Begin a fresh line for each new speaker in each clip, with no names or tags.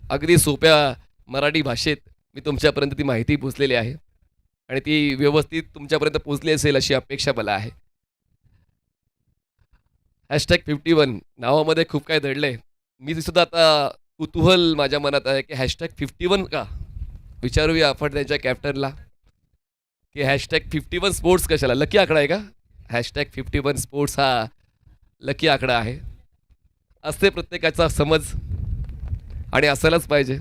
अगदी सोप्या मराठी भाषेत मी तुमच्यापर्यंत ती माहिती पोचलेली आहे आणि ती व्यवस्थित तुमच्यापर्यंत पोचली असेल अशी अपेक्षा मला आहे. #51 नावामध्ये खूप काय दडलंय. मी सुद्धा आता कुतूहल माझ्या मनात आहे, की #51 का? विचारूया आपण त्यांच्या कॅप्टनला, की #51 स्पोर्ट्स कशाला? लकी आकडा आहे का? #51 स्पोर्ट्स हा लकी आकडा आहे. असते प्रत्येकाचा समज आणि असायलाच पाहिजे.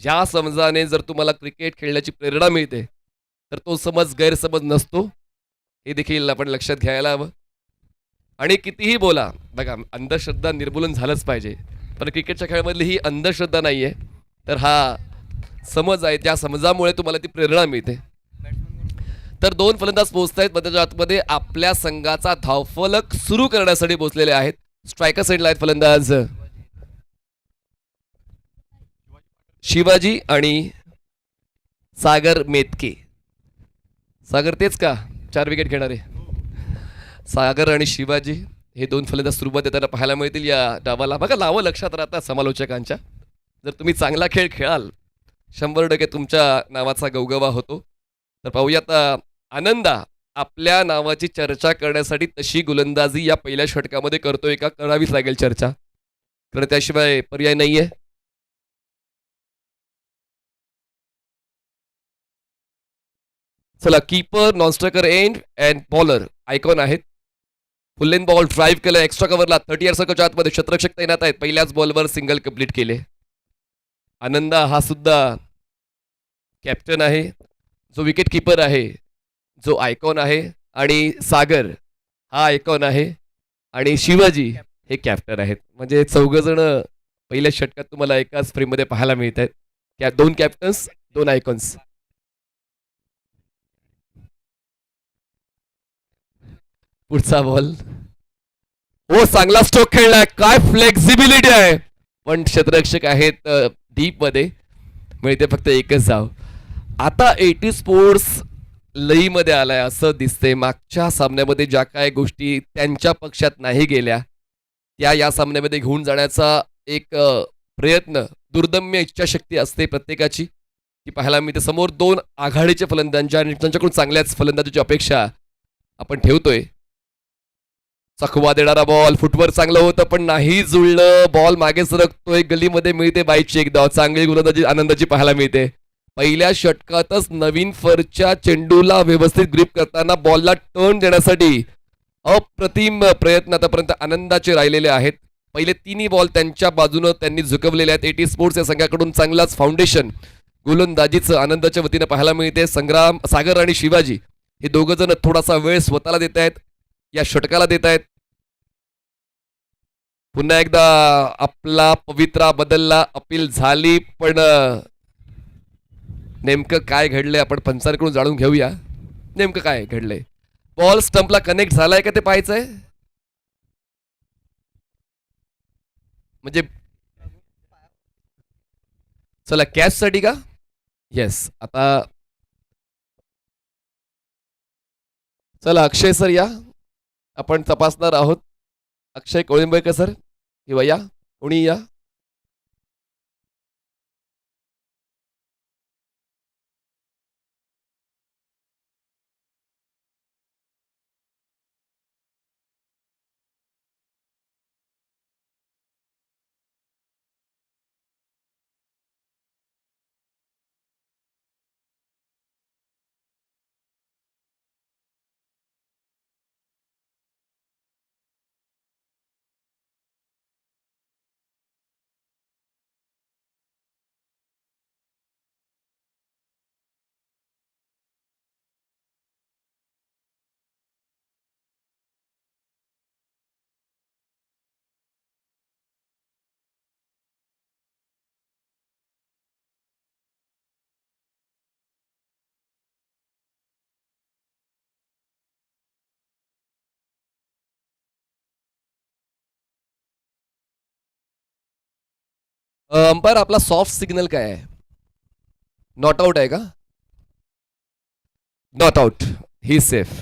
ज्या समजाने जर तुम्हाला क्रिकेट खेळण्याची प्रेरणा मिळते, तर तो समज गैरसमज नसतो. हे देखील आपण लक्षात घ्यायला हवं. आणि कितीही बोला, बघा अंधश्रद्धा निर्मूलन झालंच पाहिजे. पण क्रिकेटच्या खेळामधली ही अंधश्रद्धा नाही आहे. तर हा समज आहे. त्या समजामुळे तुम्हाला ती प्रेरणा मिळते. तर 2 फलंदाज पोहोचतायत मध्याच्या आतमध्ये आपल्या संघाचा धावफलक सुरू करण्यासाठी पोहोचलेले आहेत. स्ट्रायकर साईडला आहेत फलंदाज शिवाजी आणि सागर मेतके. सागर तेच का 4 विकेट घेणारे? सागर आणि शिवाजी हे 2 फलंदाज सुरुवात देताना पाहायला मिळतील या डावाला. बघा नावं लक्षात राहतात समालोचकांच्या. जर तुम्ही चांगला खेळ खेळाल 100% तुमच्या नावाचा गवगवा होतो. तर पाहूयात आनंदा आपल्या नावाची चर्चा करण्यासाठी तशी गोलंदाजी या पहिल्या षटकामध्ये करतोय का? करावीच लागेल चर्चा, कारण त्याशिवाय पर्याय नाहीये. चला keeper, non striker end and bowler icon आहेत. फुल लेन बॉल ड्राईव्ह केलं एक्स्ट्रा कव्हरला 30 सर्कलच्या आतमध्ये शतरक्षक तैनात आहेत. पहिल्याच बॉलवर सिंगल कंप्लीट केले. आनंदा हा सुद्धा कॅप्टन आहे, जो विकेट कीपर आहे, जो आयकॉन आहे. आणि सागर हा आयकॉन आहे आणि शिवाजी हे कॅप्टन आहेत. म्हणजे 4 जण पहिल्या षटकात तुम्हाला एकाच फ्रेममध्ये पाहायला मिळत आहेत. 2 कॅप्टन्स, 2 आयकॉन्स. पुढचा बॉल. हो चांगला स्ट्रोक खेळलाय. काय फ्लेक्झिबिलिटी आहे. पण क्षेत्ररक्षक आहेत डीप मध्ये, मिळते फक्त एकच धाव. आता 80 स्पोर्ट्स लईमध्ये आलाय असं दिसतंय. मागच्या सामन्यामध्ये ज्या काय गोष्टी त्यांच्या पक्षात नाही गेल्या, त्या या सामन्यामध्ये घेऊन जाण्याचा एक प्रयत्न, दुर्दम्य इच्छाशक्ती असते प्रत्येकाची, ती पाहायला मिळते. समोर 2 आघाडीचे फलंदाज आणि त्यांच्याकडून चांगल्याच फलंदाजीची अपेक्षा आपण ठेवतोय. चकवा देणारा बॉल, फुटवर चांगलं होतं पण नाही जुळलं. बॉल मागे सरकतोय, गलीमध्ये मिळते बाईची एक धाव. चांगली गोलंदाजी आनंदाची पाहायला मिळते. पहिल्या षटकातच नवीन फरच्या चेंडूला व्यवस्थित ग्रिप करताना बॉलला टर्न देण्यासाठी अप्रतिम प्रयत्न आतापर्यंत आनंदाचे राहिलेले आहेत. पहिले 3 बॉल त्यांच्या बाजूनं त्यांनी झुकवलेले आहेत. 80 स्पोर्ट्स या संघाकडून चांगलाच फाउंडेशन गोलंदाजीचं आनंदाच्या वतीनं पाहायला मिळते. संग्राम, सागर आणि शिवाजी हे दोघं जण थोडासा वेळ स्वतःला देत आहेत, या षटकाला देत आहेत. पुन्हा एकदा आपला पवित्रा बदलला, अपील झाली, पण नेमकं काय घडलंय आपण पंचांकडून जाणून घेऊया. नेमकं काय घडलंय. बॉल स्टंपला कनेक्ट झालाय का ते पाहायचंय. म्हणजे चला कॅच साठी का? येस. आता चला अक्षय सर या, आपण तपासणार आहोत. अक्षय कोळिंबेकर सर किंवा या, कोणी या. अंपायर आपला सॉफ्ट सिग्नल काय आहे? नॉट आउट आहे का? Not out. He safe.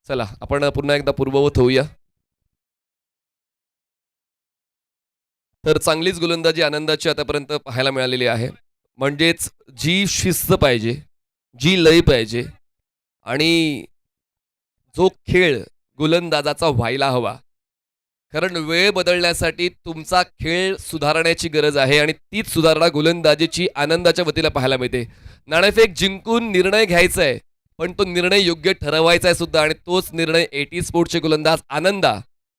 चला आपण पुन्हा एकदा पूर्ववत होऊया. तर चांगलीच गोलंदाजी आनंदाची आतापर्यंत पाहायला मिळालेली आहे. म्हणजेच जी शिस्त पाहिजे, जी लय पाहिजे आणि जो खेळ गोलंदाजाचा व्हायला हवा. कारण वेळ बदलण्यासाठी तुमचा खेळ सुधारण्याची गरज आहे आणि तीच सुधारणा गोलंदाजीची आनंदाच्या वतीला पाहायला मिळते. नाणेफेक जिंकून निर्णय घ्यायचा आहे, पण तो निर्णय योग्य ठरवायचा आहे सुद्धा आणि तोच निर्णय एटी स्पोर्ट्सचे गोलंदाज आनंदा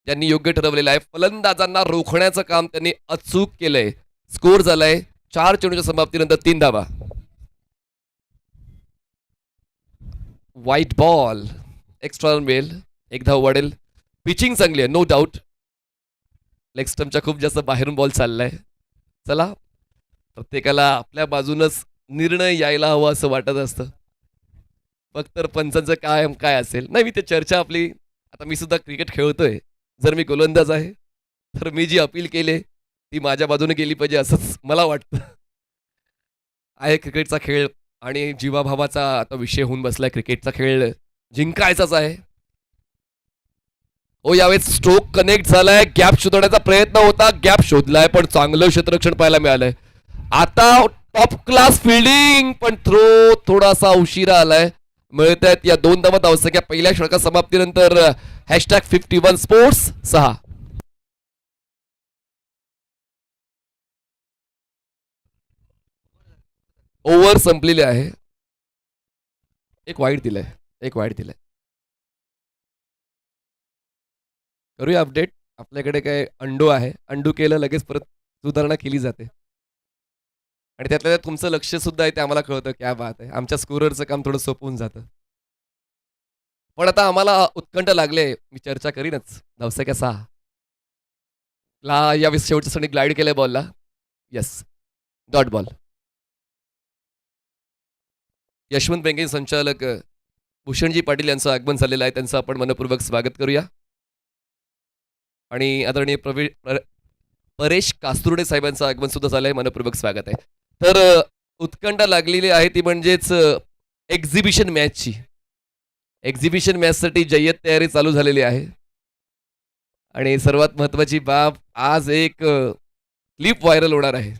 यांनी योग्य ठरवलेला आहे. फलंदाजांना रोखण्याचं काम त्यांनी अचूक केलंय. स्कोर झालाय 4 चेंडूच्या समाप्तीनंतर 3 धावा. व्हाईट बॉल एक्स्ट्रा मिळेल, एक धाव वाढेल. पिचिंग चांगली आहे, नो डाऊट. लेग स्टम्पच्या खूप जास्त बाहेरून बॉल चाललाय. चला, प्रत्येकाला आपल्या बाजूनच निर्णय यायला हवा असं वाटत असतं. फक्त पंचांचं काय काय असेल नाही, मी ते चर्चा आपली. आता मी सुद्धा क्रिकेट खेळतोय. जर मी गोलंदाज आहे तर मी जी अपील केली ती माझ्या बाजूने गेली पाहिजे असंच मला वाटतं. आहे क्रिकेटचा खेळ आणि जीवाभावाचा आता विषय होऊन बसलाय. क्रिकेटचा खेळ जिंकायचाच आहे. हो, यावेळेस स्ट्रोक कनेक्ट झालाय. गॅप शोधण्याचा प्रयत्न होता, गॅप शोधलाय पण चांगलं क्षेत्ररक्षण पाहायला मिळालंय. आता टॉप क्लास फिल्डिंग पण थ्रो थोडासा उशिरा आलाय. मिळत आहेत या 2 धावा धावसंख्या पहिल्या षटका समाप्तीनंतर. Hashtag 51 sports 6. ओव्हर संपलेली आहे. एक वाईट दिलंय, एक वाईट दिलंय. करूया अपडेट. आपल्याकडे काय अंडू आहे, अंडू केलं लगेच परत सुधारणा केली जाते. आणि त्यातल्या त्यात तुमचं लक्ष सुद्धा आहे ते आम्हाला कळतं. क्या बात आहे. आमच्या स्कोररचं काम थोडं सोपवून जातं. पण आता आम्हाला उत्कंठ लागले. मी चर्चा करीनच. धावसंख्या 6 ला या शेवटच्या सणी ग्लाईड केलंय बॉलला. Yes, dot ball. Yashwant banking संचालक भूषणजी पाटील यांचं आगमन झालेलं आहे. त्यांचं आपण मनपूर्वक स्वागत करूया. आणि आदरणीय परेश कास्तुर्डे साहेबांचं आगमन सुद्धा झालंय. मनपूर्वक स्वागत आहे. तर उत्कंठ लागलेली आहे ती म्हणजेच एक्झिबिशन मॅचची. एक्झिबिशन मॅचसाठी जय्यत तयारी चालू झालेली आहे. आणि सर्वात महत्वाची बाब, आज एक क्लिप व्हायरल होणार आहे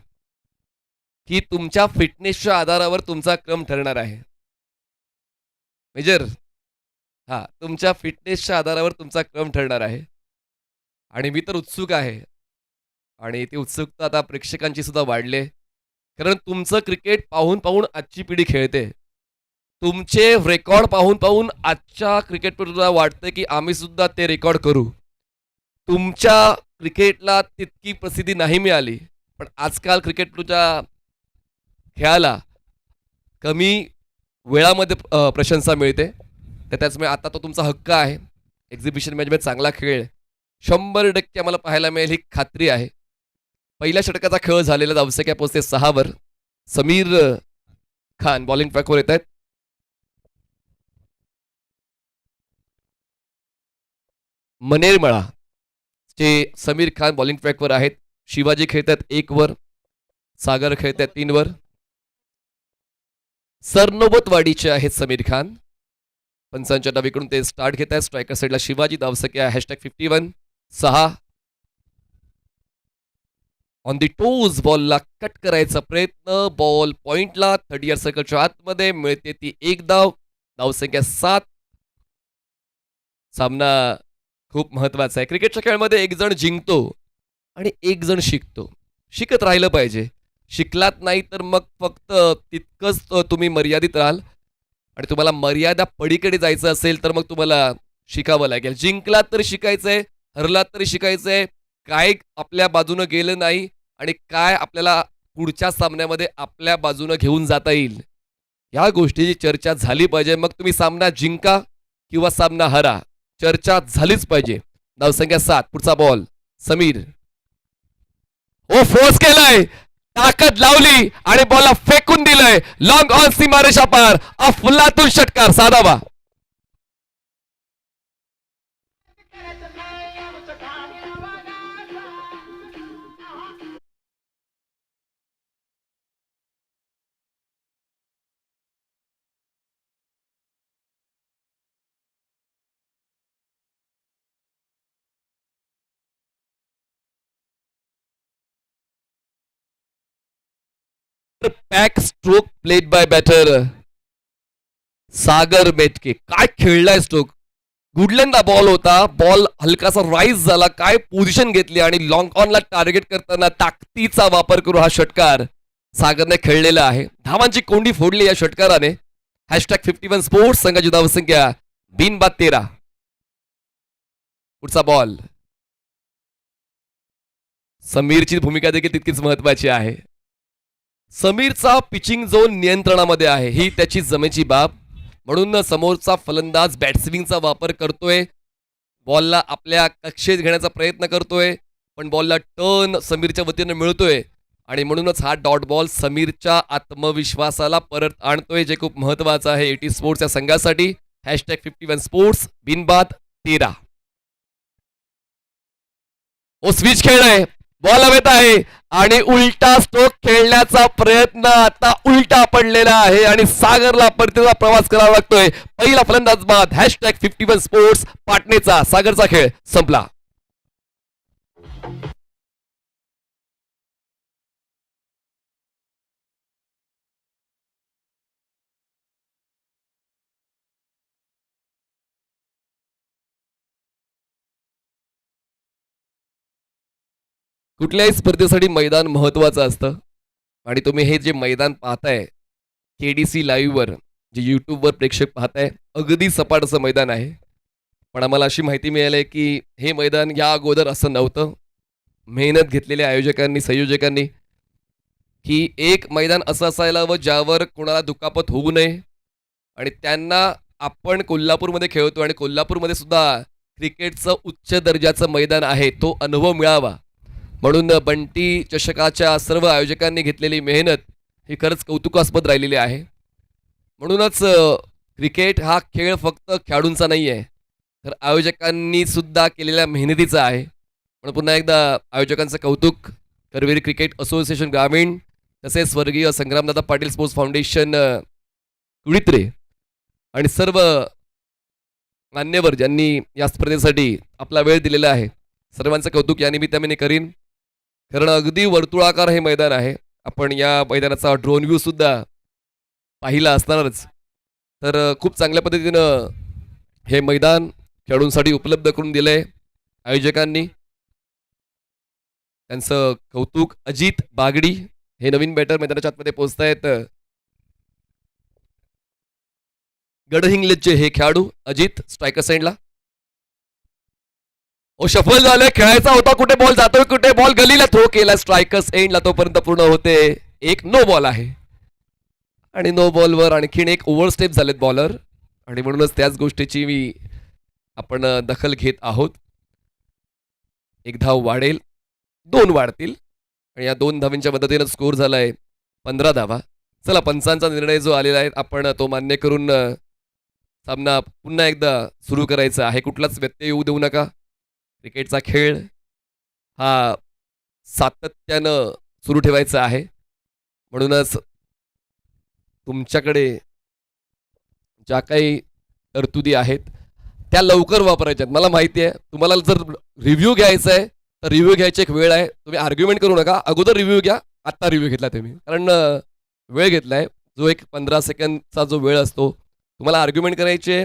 की तुमच्या फिटनेसच्या आधारावर तुमचा क्रम ठरणार आहे. मेजर, हा, तुमच्या फिटनेसच्या आधारावर तुमचा क्रम ठरणार आहे. आणि मी तर उत्सुक आहे. आणि ती उत्सुकता आता प्रेक्षकांची सुद्धा वाढले. कारण तुमचं क्रिकेट पाहून पाहून आजची पिढी खेळते. तुमचे रेकॉर्ड पाहून पाहून आजच्या क्रिकेटपटूला वाटतं की आम्ही सुद्धा ते रेकॉर्ड करू. तुमच्या क्रिकेटला तितकी प्रसिद्धी नाही मिळाली, पण आजकाल क्रिकेटपटूच्या खेळाला कमी वेळामध्ये प्रशंसा मिळते. तर त्याचमुळे आता तो तुमचा हक्क आहे. एक्झिबिशन मॅचमध्ये चांगला खेळ 100% आम्हाला पाहायला मिळेल ही खात्री आहे. पहिल्या षटकाचा खेळ झालेला, धावसंख्या पोहोचते 6 वर. समीर खान बॉलिंग ट्रॅकवर येत आहेत. मनेरमळा चे समीर खान बॉलिंग ट्रॅकवर आहेत. शिवाजी खेळतात 1 वर, सागर खेळतात 3 वर. सरनोबतवाडीचे आहेत समीर खान. पंचांच्या डावीकडून ते स्टार्ट घेत आहेत. स्ट्रायकर साईडला शिवाजी. धावसंख्या हॅशटॅग 51 6. ऑन दी टोज बॉलला कट करायचा प्रयत्न. बॉल पॉइंटला 30 सर्कलच्या आतमध्ये. मिळते ती 1 धाव. धावसंख्या 7. सामना खूप महत्वाचा आहे. क्रिकेटच्या खेळामध्ये एक जण जिंकतो आणि एक जण शिकतो. शिकत राहिलं पाहिजे. शिकलात नाही तर मग फक्त तितकंच तुम्ही मर्यादित राहाल. आणि तुम्हाला मर्यादा पलीकडे जायचं असेल तर मग तुम्हाला शिकावं लागेल. जिंकलात तरी शिकायचंय, हरलात तरी शिकायचंय. काय आपल्या बाजूनं गेलं नाही आणि काय आपल्याला पुढच्या सामन्यामध्ये आपल्या बाजूनं घेऊन जाता येईल, या गोष्टीची चर्चा झाली पाहिजे. मग तुम्ही सामना जिंका किंवा सामना हरा, चर्चा झालीच पाहिजे. धावसंख्या 7. पुढचा बॉल समीर. ओ, फोर्स केलाय, ताकद लावली आणि बॉलला फेकून दिलंय. लॉंग ऑन सीमारेषा पार. अफलातून षटकार. साधावा. पॅक stroke played by batter Sagar Metke. काय खेळलाय स्ट्रोक. गुडलँडला बॉल होता, बॉल हलकासा राईज झाला, काय पोझिशन घेतली आणि लॉंग ऑनला टार्गेट करताना ताकदीचा वापर करून हा षटकार सागरने खेळलेला आहे. धावांची कोंडी फोडली या षटकाराने. #51 स्पोर्ट्स संघाची धावसंख्या बिनबाद 13. पुढचा बॉल. समीरची भूमिका देखील तितकीच महत्वाची आहे. समीरचा पिचिंग झोन नियंत्रणामध्ये आहे, ही त्याची जमेची बाब. म्हणून समोरचा फलंदाज बॅटस्विंगचा वापर करतोय, बॉलला आपल्या कक्षेत घेण्याचा प्रयत्न करतोय, पण बॉलला टर्न समीरच्या वतीनं मिळतोय आणि म्हणूनच हा डॉट बॉल समीरच्या आत्मविश्वासाला परत आणतोय, जे खूप महत्वाचं आहे एटी स्पोर्ट्स या संघासाठी. #51 स्पोर्ट्स बिनबाद 13. ओ स्विच खेळलाय, बॉल हवेत आहे आणि उलटा स्ट्रोक खेळण्याचा प्रयत्न आता उलटा पडलेला आहे आणि सागरला परतीचा प्रवास करावा लागतोय. पहिला फलंदाज बाद. #51 स्पोर्ट्स पाटणेचा. सागरचा खेळ संपला. कुठल्याही स्पर्धेसाठी मैदान महत्वाचं असतं आणि तुम्ही हे जे मैदान पाहताय KDC लाईव्हवर, जे यूट्यूबवर प्रेक्षक पाहताय, अगदी सपाट असं मैदान आहे. पण आम्हाला अशी माहिती मिळाली आहे की हे मैदान या अगोदर असं नव्हतं. मेहनत घेतलेल्या आयोजकांनी, संयोजकांनी, की एक मैदान असं असायला हवं ज्यावर कोणाला दुखापत होऊ नये आणि त्यांना आपण कोल्हापूरमध्ये खेळतो आणि कोल्हापूरमध्ये सुद्धा क्रिकेटचं उच्च दर्जाचं मैदान आहे, तो अनुभव मिळावा. म्हणून बंटी चषकाच्या सर्व आयोजकांनी घेतलेली मेहनत ही खरंच कौतुकास्पद राहिलेली आहे. म्हणूनच क्रिकेट हा खेळ फक्त खेळाडूंचा नाही आहे, तर आयोजकांनी सुद्धा केलेल्या मेहनतीचा आहे. म्हणून पुन्हा एकदा आयोजकांचं कौतुक. करवीर क्रिकेट असोसिएशन ग्रामीण, तसेच स्वर्गीय संग्रामदादा पाटील स्पोर्ट्स फाउंडेशन कुळित्रे आणि सर्व मान्यवर ज्यांनी या स्पर्धेसाठी आपला वेळ दिलेला आहे, सर्वांचं कौतुक या निमित्ताने मी करीन. कारण अगदी वर्तुळाकार हे मैदान आहे. आपण या मैदानाचा ड्रोन व्ह्यू सुद्धा पाहिला असणारच. तर खूप चांगल्या पद्धतीनं हे मैदान खेळाडूंसाठी उपलब्ध करून दिलंय आयोजकांनी. त्यांचं कौतुक. अजित बागडी हे नवीन बॅटर मैदानाच्या आतमध्ये पोहोचतायत. गडहिंग्लजचे हे खेळाडू अजित स्ट्रायकर साइडला. ओ शफल झालंय, खेळायचा होता, कुठे बॉल जातोय, कुठे बॉल गलीला थ्रो केला स्ट्रायकर्स एंडला, तोपर्यंत पूर्ण होते. एक नो बॉल आहे आणि नो बॉलवर आणखीन एक ओव्हरस्टेप झालेत बॉलर आणि म्हणूनच त्याच गोष्टीची आपण दखल घेत आहोत. एक धाव वाढेल, 2 वाढतील आणि या 2 धावांच्या मदतीनं स्कोर झालाय 15 धावा. चला, पंचांचा निर्णय जो आलेला आहे आपण तो मान्य करून सामना पुन्हा एकदा सुरू करायचा आहे. कुठलाच व्यत्यय येऊ देऊ नका. क्रिकेटचा खेळ हा सातत्यानं सुरू ठेवायचा आहे. म्हणूनच तुमच्याकडे ज्या काही तरतुदी आहेत त्या लवकर वापरायच्या आहेत. मला माहिती आहे तुम्हाला जर रिव्ह्यू घ्यायचा आहे तर रिव्ह्यू घ्यायची एक वेळ आहे. तुम्ही आर्ग्युमेंट करू नका, अगोदर रिव्ह्यू घ्या. आत्ता रिव्ह्यू घेतला तुम्ही, कारण वेळ घेतलाय. जो एक 15 सेकंदचा जो वेळ असतो, तुम्हाला आर्ग्युमेंट करायचे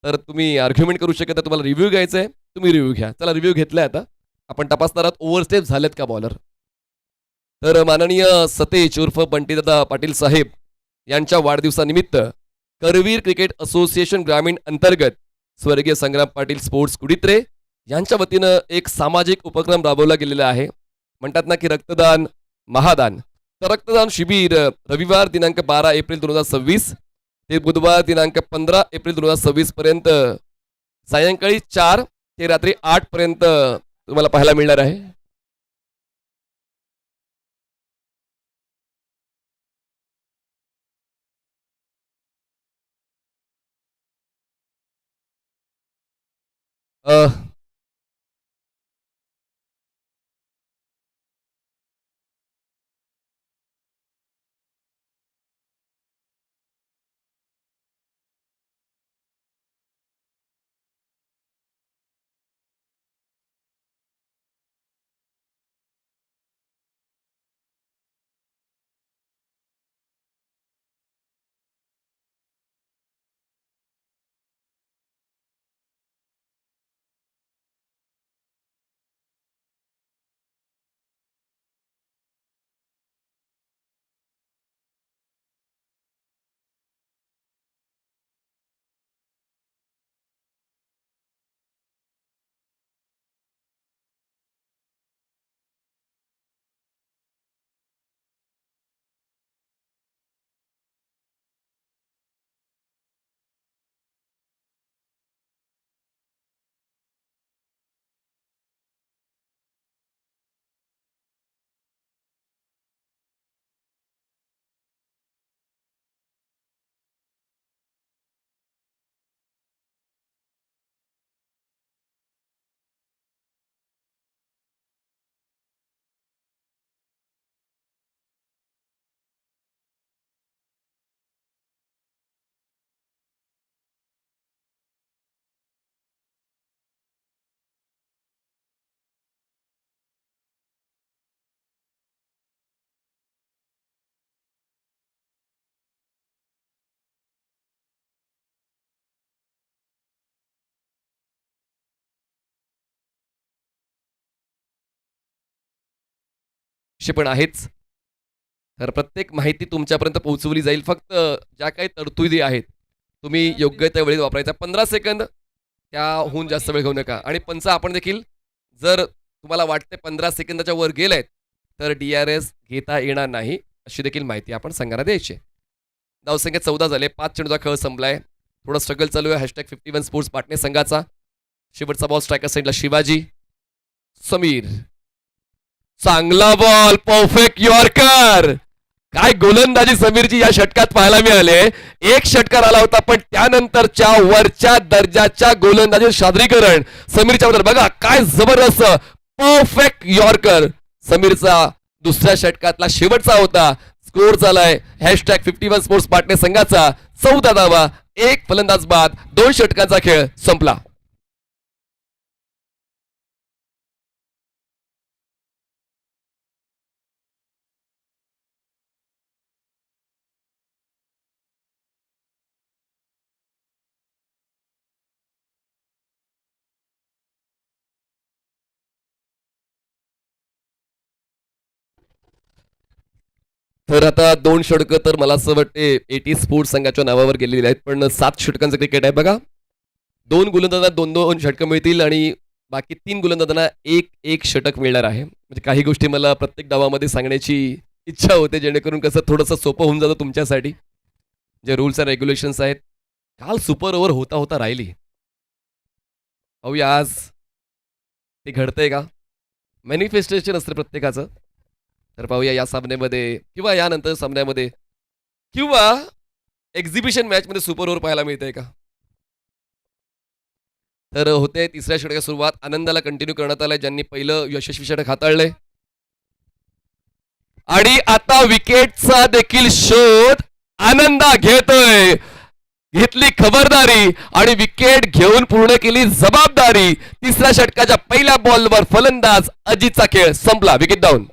तर तुम्ही आर्ग्युमेंट करू शकता. तुम्हाला रिव्ह्यू घ्यायचा आहे, तुम्ही रिव्ह्यू घ्या. चला, रिव्ह्यू घेतलाय. आता आपण तपासणार आहोत ओव्हरस्टेप झालेत का बॉलर. तर माननीय सतेज उर्फ बंटीदादा पाटील साहेब यांच्या वाढदिवसानिमित्त करवीर क्रिकेट असोसिएशन ग्रामीण अंतर्गत स्वर्गीय संग्राम पाटील स्पोर्ट्स कुडित्रे यांच्या वतीनं एक सामाजिक उपक्रम राबवला गेलेला आहे. म्हणतात ना की रक्तदान महादान. तर रक्तदान शिबिर रविवार दिनांक 12 एप्रिल 2026 ते बुधवार दिनांक 15 एप्रिल 2026 पर्यंत सायंकाळी 4 ते रात्री 8 पर्यंत तुम्हाला पाहायला मिळणार आहे. पण आहेच. तर प्रत्येक माहिती तुमच्यापर्यंत पोहोचवली जाईल. फक्त ज्या काही तरतुदी आहेत, तुम्ही योग्य त्या वेळेत वापरायचा. 15 सेकंद त्याहून जास्त वेळ घेऊ नका. आणि पंच आपण देखील जर तुम्हाला वाटते 15 सेकंदाच्या वर गेलेत, तर DRS घेता येणार नाही, अशी देखील माहिती आपण संघाला द्यायची आहे. धावसंख्या 14 झाले. 5 चेंडूचा खेळ संपलाय. थोडा स्ट्रगल चालू आहे. #51 स्पोर्ट्स पाटणे संघाचा. शेवटचा बॉल स्ट्रायकर साईडला शिवाजी. समीर. चांगला बॉल, परफेक्ट यॉर्कर. काय गोलंदाजी समीरची या षटकात पाहायला मिळाले. एक षटकार आला होता, पण त्यानंतरच्या वरच्या दर्जाच्या गोलंदाजी सादरीकरण समीरच्या बद्दल बघा, काय जबरदस्त परफेक्ट यॉर्कर समीरचा दुसऱ्या षटकातला शेवटचा होता. स्कोर झालाय #51 स्पोर्ट्स पाटणे संघाचा 14 धावा, एक फलंदाज बाद, 2 षटकांचा खेळ संपला. तर आता 2 षटकं तर मला असं वाटते एटी स्पोर्ट्स संघाच्या नावावर गेलेली आहेत, पण 7 षटकांचं क्रिकेट आहे बघा. 2 गोलंदाजांना 2-2 षटकं मिळतील आणि बाकी 3 गोलंदाजांना 1-1 षटक मिळणार आहे. म्हणजे काही गोष्टी मला प्रत्येक डावामध्ये सांगण्याची इच्छा होते, जेणेकरून कसं थोडंसं सोपं होऊन जातं तुमच्यासाठी. जे रूल्स अँड रेग्युलेशन्स आहेत. काल सुपर ओव्हर होता होता राहिली. पाहूया आज ते घडतंय का? मॅनिफेस्टेशन असते प्रत्येकाचं. तर पाहूया या सामन्यामध्ये किंवा यानंतर सामन्यामध्ये किंवा एक्झिबिशन मॅचमध्ये सुपर ओव्हर पाहायला मिळतंय का? तर होते तिसऱ्या षटकाची सुरुवात. आनंदाला कंटिन्यू करण्यात आलंय, ज्यांनी पहिलं यशस्वी षटक हाताळलंय. आणि आता विकेटचा देखील शोध आनंदा घेतोय. घेतली खबरदारी आणि विकेट घेऊन पूर्ण केली जबाबदारी. तिसऱ्या षटकाच्या पहिल्या बॉलवर फलंदाज अजितचा खेळ संपला. Wicket down.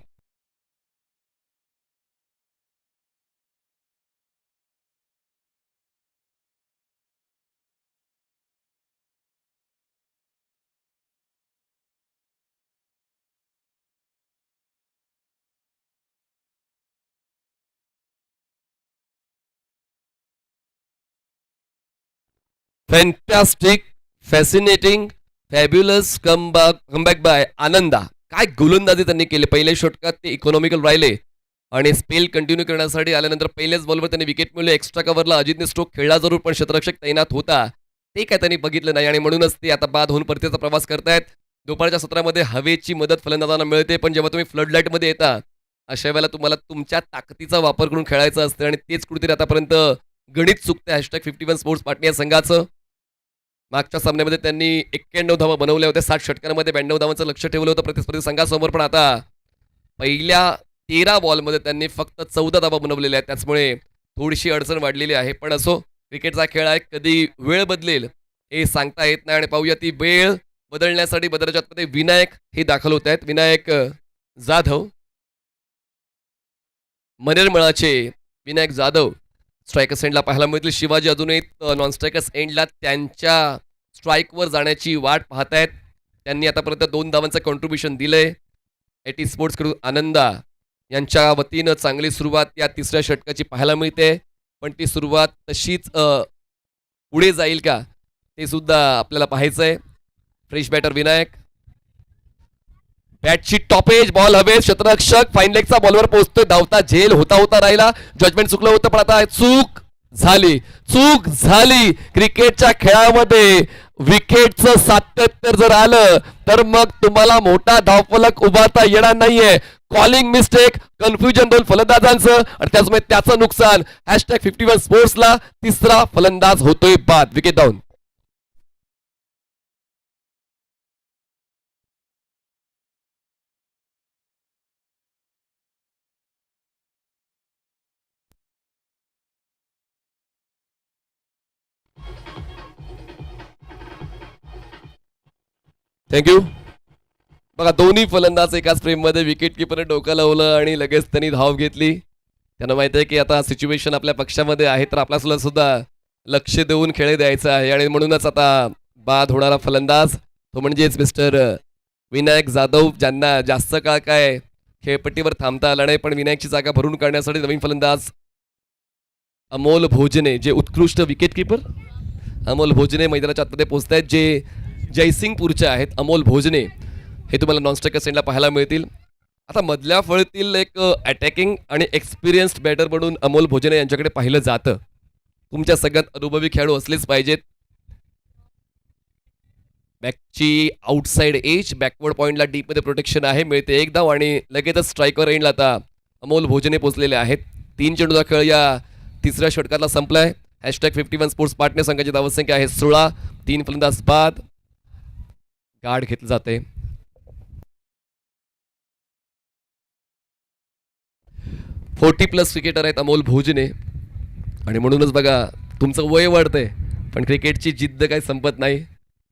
Fantastic, fascinating, fabulous comeback by Ananda. काय गोलंदाजी त्यांनी केली. पहिल्या षटकात ते इकॉनॉमिकल राहिले आणि स्पेल कंटिन्यू करण्यासाठी आल्यानंतर पहिल्याच बॉलवर त्यांनी विकेट मिळवली. एक्स्ट्रा कव्हरला अजितने स्ट्रोक खेळला जरूर, पण क्षेत्ररक्षक तैनात होता, ते काय त्यांनी बघितलं नाही आणि म्हणूनच ते आता बाद होऊन परतीचा प्रवास करतायत. दुपारच्या सत्रामध्ये हवेची मदत फलंदाजांना मिळते, पण जेव्हा तुम्ही फ्लड लाईटमध्ये येता अशा वेळेला तुम्हाला तुमच्या ताकदीचा वापर करून खेळायचं असतं आणि तेच कुठेतरी आतापर्यंत गणित चुकते #51 स्पोर्ट्स पाटणे या संघाचं. मागच्या सामन्यामध्ये त्यांनी 91 धावा बनवल्या होत्या. 60 षटकांमध्ये 92 धावांचं लक्ष ठेवलं होतं प्रतिस्पर्धी संघासमोर, पण आता पहिल्या 13 बॉलमध्ये त्यांनी फक्त 14 धावा बनवलेल्या आहेत. त्याचमुळे थोडीशी अडचण वाढलेली आहे. पण असो, क्रिकेटचा खेळ आहे, कधी वेळ बदलेल हे सांगता येत नाही. आणि पाहूया ती वेळ बदलण्यासाठी बदलाच्या आतमध्ये विनायक हे दाखल होत आहेत. विनायक जाधव, मनेरमळाचे विनायक जाधव स्ट्रायकर्स एंडला पाहायला मिळतील. शिवाजी अजूनही नॉन स्ट्रायकर्स एंडला त्यांच्या स्ट्राईकवर जाण्याची वाट पाहतायत. त्यांनी आतापर्यंत 2 धावांचं कॉन्ट्रीब्युशन दिलंय. एटी स्पोर्ट्सकडून आनंदा यांच्या वतीनं चांगली सुरुवात या तिसऱ्या षटकाची पाहायला मिळते, पण ती सुरुवात तशीच पुढे जाईल का ते सुद्धा आपल्याला पाहायचं आहे. फ्रेश बॅटर विनायक, बॅटची टॉपेज, बॉल हवे, क्षेत्ररक्षक फाईन लेगचा बॉलवर पोहोचतोय. धावता झेल होता होता राहिला. जजमेंट चुकलं होतं, पण आता चूक झाली. क्रिकेटच्या खेळामध्ये विकेटचं सातत्य जर आलं तर मग तुम्हाला मोठा धावफलक उभारता येणार नाहीये. कॉलिंग मिस्टेक, कन्फ्युजन दोन फलंदाजांचं आणि त्याचमुळे त्याचं नुकसान. #51 स्पोर्ट्सला तिसरा फलंदाज होतोय बाद. Wicket down. थँक्यू. बघा, दोन्ही फलंदाज एकाच फ्रेममध्ये. विकेट किपरने डोकं लावलं आणि लगेच त्यांनी धाव घेतली. त्यांना माहिती आहे की आता सिच्युएशन आपल्या पक्षामध्ये आहे, तर आपल्याला सुद्धा लक्ष देऊन खेळ द्यायचा आहे आणि म्हणूनच आता बाद होणारा फलंदाज तो म्हणजेच मिस्टर विनायक जाधव, ज्यांना जास्त काळ काय खेळपट्टीवर थांबता आला नाही, पण विनायकची जागा भरून काढण्यासाठी नवीन फलंदाज अमोल भोजने, जे उत्कृष्ट विकेट किपर अमोल भोजने मैदानाच्या आतमध्ये पोहोचत आहेत, जे जयसिंगपूरचे आहेत. अमोल भोजने हे तुम्हाला नॉनस्ट्रायकर सेंडला पाहायला मिळतील. आता मधल्या फळीतील एक अटॅकिंग आणि एक्सपिरियन्स्ड बॅटर म्हणून अमोल भोजने यांच्याकडे पाहिलं जातं. तुमच्या सगळ्यात अनुभवी खेळाडू असलेच पाहिजेत. बॅकची आउटसाइड एज, बॅकवर्ड पॉईंटला डीपमध्ये प्रोटेक्शन आहे, मिळते एक धाव आणि लगेचच स्ट्रायकर एंडला आता अमोल भोजने पोचलेले आहेत. 3 चेंडूचा खेळ या तिसऱ्या षटकातला संपलाय. #51 स्पोर्ट्स पार्टनर संघाची धावसंख्या आहे 16. 3 फलंदाज बाद, गाड घेतलं जाते. +40 क्रिकेटर आहेत अमोल भोजने आणि म्हणूनच बघा तुमचं वय वाढतंय पण क्रिकेटची जिद्द काही संपत नाही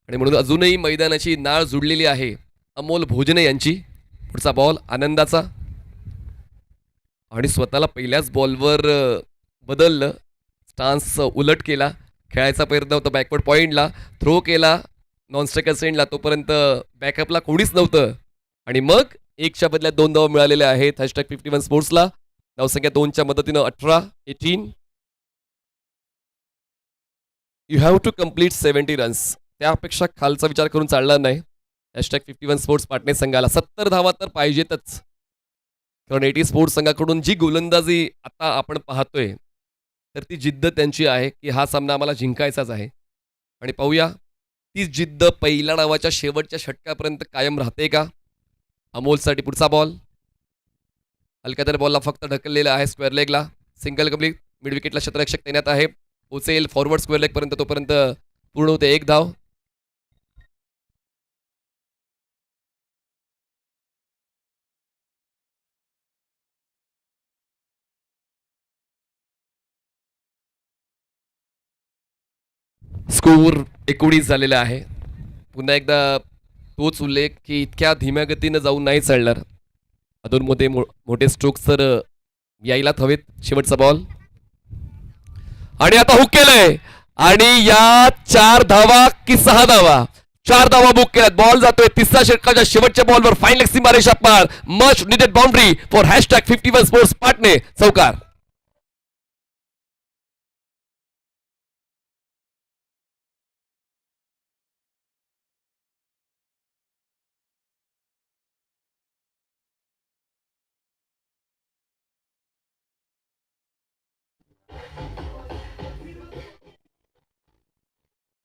आणि म्हणून अजूनही मैदानाची नाळ जुडलेली आहे अमोल भोजने यांची. पुढचा बॉल आनंदाचा आणि स्वतःला पहिल्याच बॉलवर बदललं, स्टान्स उलट केला, खेळायचा प्रयत्न होता बॅकवर्ड पॉईंटला, थ्रो केला नॉनस्ट्रायकर सेंडला, तोपर्यंत बॅकअपला कोणीच नव्हतं आणि मग 1च्या बदल्यात 2 धावा मिळालेल्या आहेत #51 स्पोर्ट्सला. धावसंख्या 2च्या मदतीनं 18. You have to complete 70 runs, त्यापेक्षा खालचा विचार करून चालणार नाही. #51 स्पोर्ट्स पार्टनर संघाला 70 धावा तर पाहिजेतच, कारण 80 स्पोर्ट्स संघाकडून जी गोलंदाजी आता आपण पाहतोय तर ती जिद्द त्यांची आहे की हा सामना आम्हाला जिंकायचाच आहे. आणि पाहूया ती जिद्द पहिल्या डावाच्या शेवटच्या षटकापर्यंत कायम राहते का. अमोलसाठी पुढचा बॉल, हलक्या तर बॉलला फक्त ढकललेला आहे स्क्वेअर लेगला, सिंगल कम्प्लीट. मिड विकेटला क्षेत्ररक्षक तैनात आहे, पोचेल फॉरवर्ड स्क्वेअर लेग पर्यंत, तोपर्यंत पूर्ण होते 1 धाव. स्कोर 19 झालेला आहे. पुन्हा एकदा तोच उल्लेख की इतक्या धीम्या गतीनं जाऊन नाही चालणार, अधूनमध्ये मोठे स्ट्रोक्स तर यायलाच हवेत. शेवटचा बॉल आणि आता हुक केलंय आणि या 4 धावा की 6 धावा, 4 धावा बुक केल्यात. बॉल जातोय तिसऱ्या षटकाच्या शेवटच्या बॉलवर, फाईन सीमारे शापमार, much needed boundary four #51 sports पार्टने. चौकार.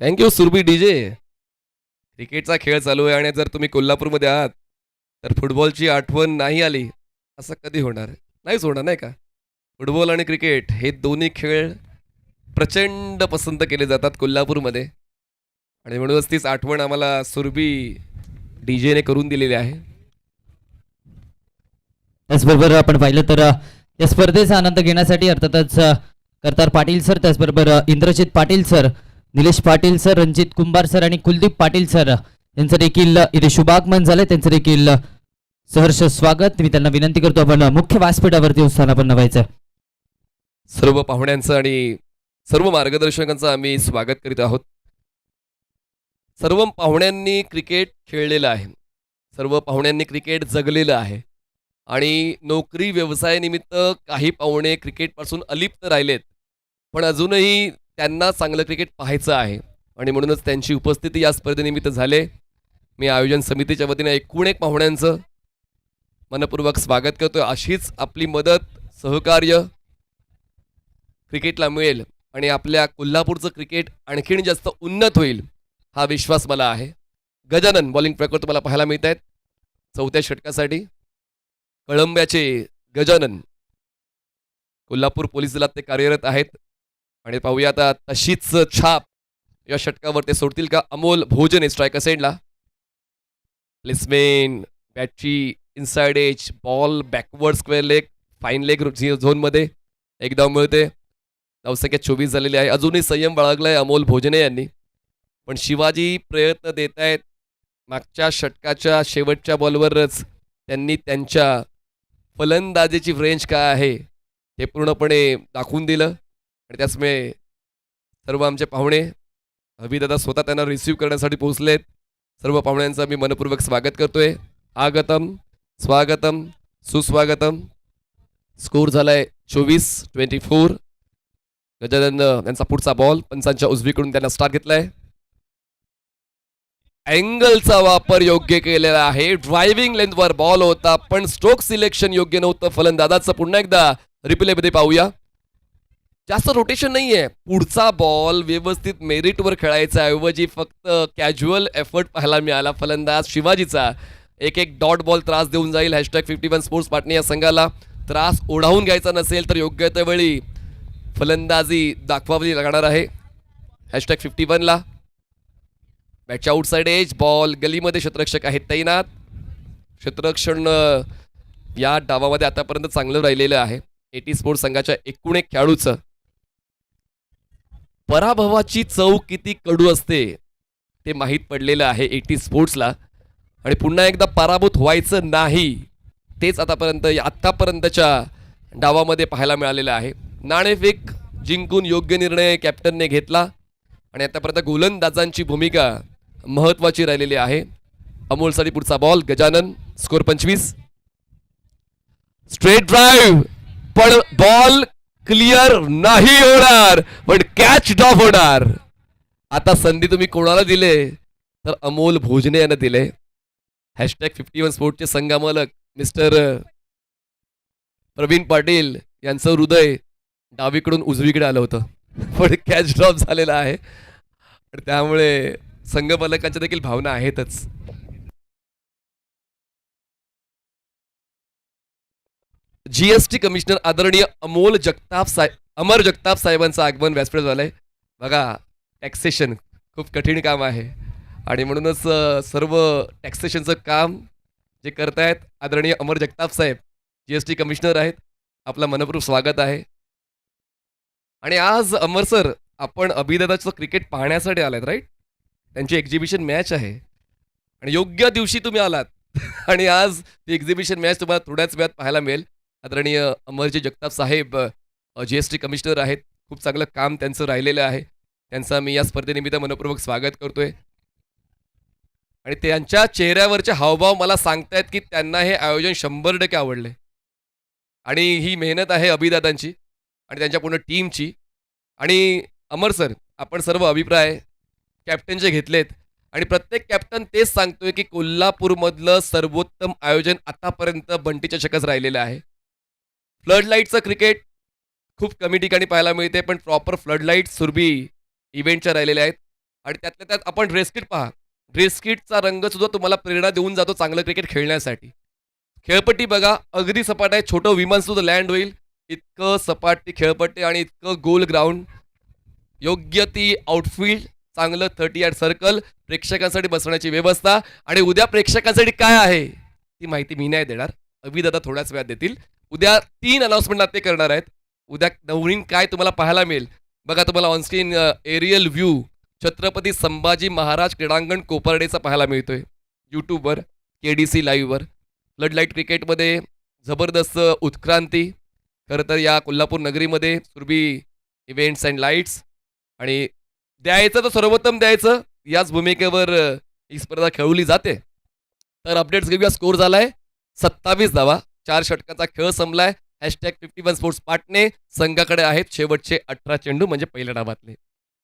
Thank you Surabhi DJ. क्रिकेटचा खेळ चालू आहे आणि जर तुम्ही कोल्हापूरमध्ये आहात तर फुटबॉलची आठवण नाही आली असं कधी होणार, नाहीच होणार नाही का. फुटबॉल आणि क्रिकेट हे दोन्ही खेळ प्रचंड पसंत केले जातात कोल्हापूरमध्ये आणि म्हणूनच तीच आठवण आम्हाला सुरभी डीजेने करून दिलेली आहे.
त्याचबरोबर आपण पाहिलं तर या स्पर्धेचा आनंद घेण्यासाठी अर्थातच करतार पाटील सर, त्याचबरोबर इंद्रजित पाटील सर, निलेश पाटील सर, रणजित कुंभार सर आणि कुलदीप पाटील सर यांचं देखील इथे शुभागमन झालं, त्यांचं देखील सहर्ष स्वागत. मी त्यांना विनंती करतो आपण मुख्य व्यासपीठावरती स्थानापन्न व्हायचं.
सर्व पाहुण्यांचं आणि सर्व मार्गदर्शकांचं आम्ही स्वागत करीत आहोत. सर्व पाहुण्यांनी क्रिकेट खेळलेलं आहे, सर्व पाहुण्यांनी क्रिकेट जगलेलं आहे आणि नोकरी व्यवसायानिमित्त काही पाहुणे क्रिकेटपासून अलिप्त राहिलेत, पण अजूनही त्यांना चांगलं क्रिकेट पाहायचं आहे आणि म्हणूनच त्यांची उपस्थिती या स्पर्धेनिमित्त झाले. मी आयोजन समितीच्या वतीने एकूण एक पाहुण्यांचं मनपूर्वक स्वागत करतोय. अशीच आपली मदत सहकार्य क्रिकेटला मिळेल आणि आपल्या कोल्हापूरचं क्रिकेट आणखीन जास्त उन्नत होईल हा विश्वास मला आहे. गजानन बॉलिंग प्रकार तुम्हाला पाहायला मिळत आहेत 4थ्या षटकासाठी. कळंब्याचे गजानन कोल्हापूर पोलीस दलात ते कार्यरत आहेत आणि पाहूया आता तशीच छाप या षटकावर ते सोडतील का. अमोल भोजने स्ट्रायकर सेंडला, प्लेसमेंट बॅटची inside edge, ball backward square leg, fine leg झोनमध्ये, 1 धाव मिळते. धावसंख्या 24 झालेली आहे. अजूनही संयम बाळगलाय अमोल भोजने यांनी, पण शिवाजी प्रयत्न देत आहेत. मागच्या षटकाच्या शेवटच्या बॉलवरच त्यांनी त्यांच्या फलंदाजीची रेंज काय आहे हे पूर्णपणे दाखवून दिलं आणि त्याचमुळे सर्व आमचे पाहुणे अभिदादा स्वतः त्यांना रिसीव्ह करण्यासाठी पोहोचलेत. सर्व पाहुण्यांचं मी मनपूर्वक स्वागत करतोय. आगतम स्वागतम सुस्वागतम. स्कोर झालाय 24-24. गजानन यांचा पुढचा बॉल पंचांच्या उजवीकडून त्यांना स्टार्ट घेतलाय. अँगलचा वापर योग्य केलेला आहे. ड्रायव्हिंग लेंथवर बॉल होता पण स्ट्रोक सिलेक्शन योग्य नव्हतं फलंदाजाचं. पुन्हा एकदा रिप्ले मध्ये पाहूया. जास्त रोटेशन नाहीये. पुढचा बॉल व्यवस्थित मेरिटवर खेळायचा ऐवजी फक्त कॅज्युअल एफर्ट पाहायला मिळाला फलंदाज शिवाजीचा. एक डॉट बॉल त्रास देऊन जाईल. #51 स्पोर्ट्स पार्टने या संघाला त्रास ओढावून घ्यायचा नसेल तर योग्य त्यावेळी फलंदाजी दाखवावी लागणार आहे. #51 ला बॅटच्या आउटसाइड एज बॉल गलीमध्ये क्षेत्ररक्षक आहेत तैनात. क्षेत्ररक्षण या डावामध्ये आतापर्यंत चांगलं राहिलेलं आहे. एटी स्पोर्ट्स संघाच्या एकूण एक खेळाडूचं पराभवाची चव किती कडू असते ते माहीत पडलेलं आहे एटी स्पोर्ट्सला. आणि पुन्हा एकदा पराभूत व्हायचं नाही तेच आतापर्यंतच्या डावामध्ये पाहायला मिळालेलं आहे. नाणेफेक जिंकून योग्य निर्णय कॅप्टनने घेतला आणि आतापर्यंत गोलंदाजांची भूमिका महत्त्वाची राहिलेली आहे. अमोलसाठी पुढचा ball Gajanan. Score 25. Straight drive पण बॉल क्लिअर नाही होणार पण कॅच ड्रॉप होणार. आता संधी तुम्ही कोणाला दिले तर अमोल भोजने यांना दिले. #51 स्पोर्टचे संघामालक मिस्टर प्रवीण पाटील यांचं हृदय डावीकडून उजवीकडे आलं होतं पण कॅच ड्रॉप झालेला आहे. त्यामुळे संघपालकांच्या देखील भावना आहेतच. जीएसटी कमिशनर आदरणीय अमर जगताप साहेबांचं आगमन व्यासपीठावर झालंय. बघा टॅक्सेशन खूप कठीण काम आहे आणि म्हणूनच सर्व टॅक्सेशनचं काम जे करतायत आदरणीय अमर जगताप साहेब जीएसटी कमिशनर आहेत. आपलं मनपूर्वक स्वागत आहे. आणि आज अमर सर आपण अभिदादाचं क्रिकेट पाहण्यासाठी आलात राईट. त्यांची एक्झिबिशन मॅच आहे आणि योग्य दिवशी तुम्ही आलात आणि आज ती एक्झिबिशन मॅच तुम्हाला थोड्याच वेळात पाहायला मिळेल. आदरणीय अमरजी जगताप साहेब जीएसटी कमिशनर आहेत. खूप चांगलं काम त्यांचं राहिलेलं आहे. त्यांचा मी या स्पर्धेनिमित्त मनपूर्वक स्वागत करतोय. आणि त्यांच्या चेहऱ्यावरचे हावभाव मला सांगतायत की त्यांना हे आयोजन 100% आवडले आणि ही मेहनत आहे अभिदादांची आणि त्यांच्या पूर्ण टीमची. आणि अमर सर आपण सर्व अभिप्राय कॅप्टनचे घेतलेत आणि प्रत्येक कॅप्टन तेच सांगतोय की कोल्हापूरमधलं सर्वोत्तम आयोजन आतापर्यंत बंटी चषकच राहिलेलं आहे. फ्लडलाईटचं क्रिकेट खूप कमी ठिकाणी पाहायला मिळते पण प्रॉपर फ्लडलाईट सुरभी इव्हेंटच्या राहिलेल्या आहेत. आणि त्यातल्या त्यात आपण ड्रेस किट पहा. ड्रेस किटचा रंग सुद्धा तुम्हाला प्रेरणा देऊन जातो चांगलं क्रिकेट खेळण्यासाठी. खेळपट्टी बघा अगदी सपाट आहे. छोटं विमान सुद्धा लँड होईल इतकं सपाट ती खेळपट्टी आणि इतकं गोल ग्राउंड. योग्य ती आउटफील्ड चांगलं 30 यार्ड सर्कल प्रेक्षकांसाठी बसण्याची व्यवस्था. आणि उद्या प्रेक्षकांसाठी काय आहे ती माहिती मी नाही देणार. अभिदादा थोड्याच वेळात देतील. उद्या 3 अनाउन्समेंट ते करणार आहेत. उद्या नवीन काय तुम्हाला पाहायला मिळेल बघा. तुम्हाला onscreen aerial view Chhatrapati Sambhaji Maharaj क्रीडांगण कोपर्डेचा पाहायला मिळतोय यूट्यूबवर KDC लाईव्हवर. फ्लडलाईट क्रिकेटमध्ये जबरदस्त उत्क्रांती खरं तर या कोल्हापूर नगरीमध्ये सुरभी इव्हेंट्स अँड लाईट्स. आणि द्यायचं तर सर्वोत्तम द्यायचं याच भूमिकेवर ही स्पर्धा खेळवली जाते. तर अपडेट्स घेऊया. स्कोर झालाय 27 धावा. 4 षटकाचा खेळ संपलाय. #51 स्पोर्ट्स पार्टने संघाकडे आहेत शेवटचे 18 चेंडू म्हणजे पहिल्या डावातले.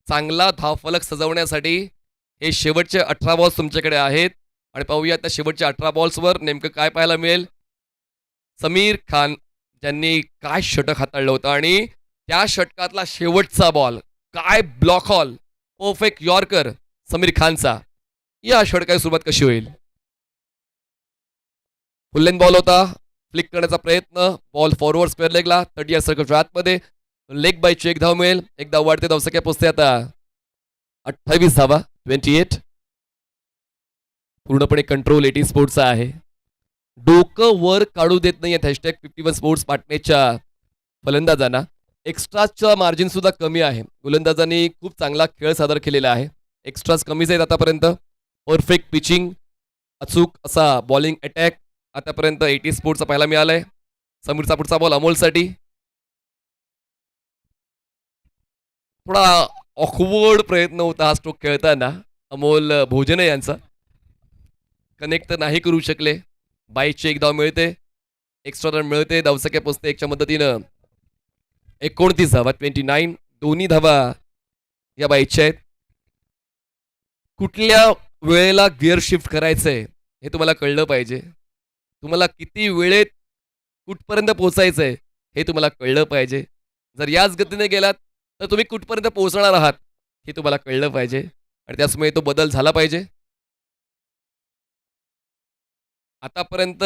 चांगला धावफलक सजवण्यासाठी हे शेवटचे 18 बॉल्स तुमच्याकडे आहेत. आणि पाहूया त्या शेवटच्या 18 बॉल्सवर नेमकं काय पाहायला मिळेल. समीर खान ज्यांनी काय षटक हाताळलं होतं आणि त्या षटकातला शेवटचा बॉल काय block hall perfect yorker Sameer खानचा. या षटकाची सुरुवात कशी होईल. फुल्लेन बॉल होता. फ्लिक करण्याचा प्रयत्न. बॉल फॉरवर्ड स्क्वेअर लेगला 30 यार्ड सर्कलच्या आतमध्ये. लेग बायची 1 धाव मिळेल. 1 धाव वाढते. धावसंख्या पोचते आता 28 धावा. 28. पूर्णपणे कंट्रोल एटी स्पोर्ट्सचा आहे. डोकं वर काढू देत नाहीये #51 स्पोर्ट्स पार्टनेरच्या फलंदाजांना. एक्स्ट्राचा मार्जिन सुद्धा कमी आहे. गोलंदाजांनी खूप चांगला खेळ सादर केलेला आहे. एक्स्ट्राज कमीच आहेत आतापर्यंत. परफेक्ट पिचिंग अचूक असा बॉलिंग अटॅक आतापर्यंत एटी स्पोर्ट्सचा पाहायला मिळालाय. समीरचा पुढचा बॉल अमोलसाठी. थोडा ऑकवर्ड प्रयत्न होता हा स्ट्रोक खेळताना अमोल भोजने यांचा. कनेक्ट तर नाही करू शकले. 22ची 1 धाव मिळते. एक्स्ट्रा रन मिळते, धावसंख्या पोचते 1च्या मदतीनं 29 धावा, 29. दोन्ही धावा या बाईच्या आहेत. कुठल्या वेळेला गिअर शिफ्ट करायचंय हे तुम्हाला कळलं पाहिजे. तुम्हाला किती वेळेत कुठपर्यंत पोहोचायचंय हे तुम्हाला कळलं पाहिजे. जर याच गतीने गेलात तर तुम्ही कुठपर्यंत पोहोचणार आहात हे तुम्हाला कळलं पाहिजे आणि त्याचमुळे तो बदल झाला पाहिजे. आतापर्यंत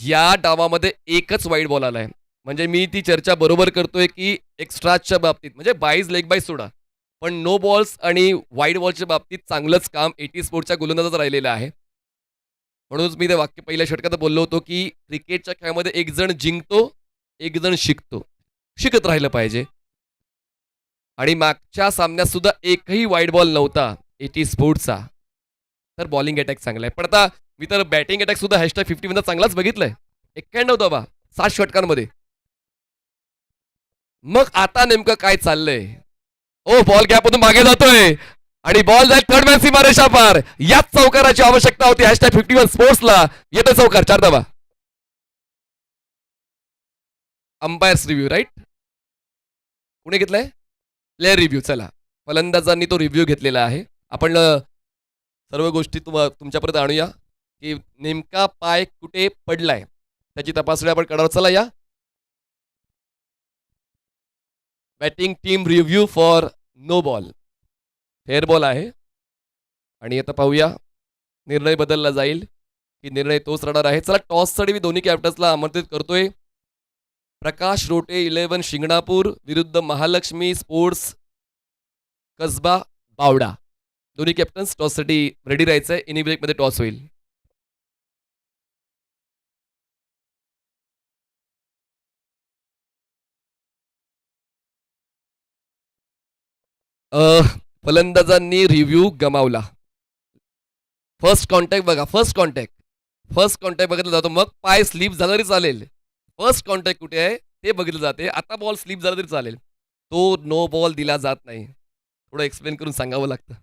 या डावामध्ये एकच वाईड बॉल आलाय. म्हणजे मी ती चर्चा बरोबर करतोय की एक्स्ट्राच्या बाबतीत म्हणजे बाईज लेग बाय सोडा, पण नो बॉल्स आणि वाईड बॉलच्या बाबतीत चांगलंच काम एटी स्पोर्टच्या गोलंदाजात राहिलेलं आहे. म्हणूनच मी ते वाक्य पहिल्या षटकात बोललो होतो की क्रिकेटच्या खेळामध्ये एक जण जिंकतो, एक जण शिकतो. शिकत राहिलं पाहिजे. आणि मागच्या सामन्यात सुद्धा एकही वाईड बॉल नव्हता एटी स्पोर्ट्सचा. तर बॉलिंग अटॅक चांगला आहे. पण आता मी तर बॅटिंग अटॅक सुद्धा #50 मध्ये चांगलाच बघितलंय. 91 धावा 7 षटकांमध्ये. मग आता नेमकं काय चाललंय? ओ बॉल गॅपमधून मागे जातोय आणि बॉल जाईल थर्ड मॅन सीमारेषा पार. याच चौकाराची आवश्यकता होती #51 स्पोर्ट्सला. येतो चौकार, 4 धावा. Umpires review right. कुणी घेतलाय? Player review. चला, फलंदाजांनी तो रिव्ह्यू घेतलेला आहे. आपण सर्व गोष्टी तुमच्यापर्यंत आणूया की नेमका पाय कुठे पडलाय त्याची तपासणी आपण करणार. चला या. Batting team review for no ball. Fair ball आहे आणि आता पाहूया निर्णय बदलला जाईल की निर्णय तोच राहणार आहे. चला, टॉससाठी मी दोन्ही कॅप्टन्सला आमंत्रित करतोय. प्रकाश रोटे 11 शिंगणापूर विरुद्ध महालक्ष्मी स्पोर्ट्स कसबा बावडा. दोन्ही कॅप्टन्स टॉससाठी रेडी राहायचंय. इनिंग ब्रेकमध्ये टॉस होईल. फलंदाजांनी रिव्ह्यू गमावला. फर्स्ट कॉन्टॅक्ट बघा. फर्स्ट कॉन्टॅक्ट बघितलं जातो. मग पाय स्लिप झाला तरी चालेल. फर्स्ट कॉन्टॅक्ट कुठे आहे ते बघितलं जाते. आता बॉल स्लिप झाला तरी चालेल. तो नो बॉल दिला जात नाही. थोडं एक्सप्लेन करून सांगावं लागतं.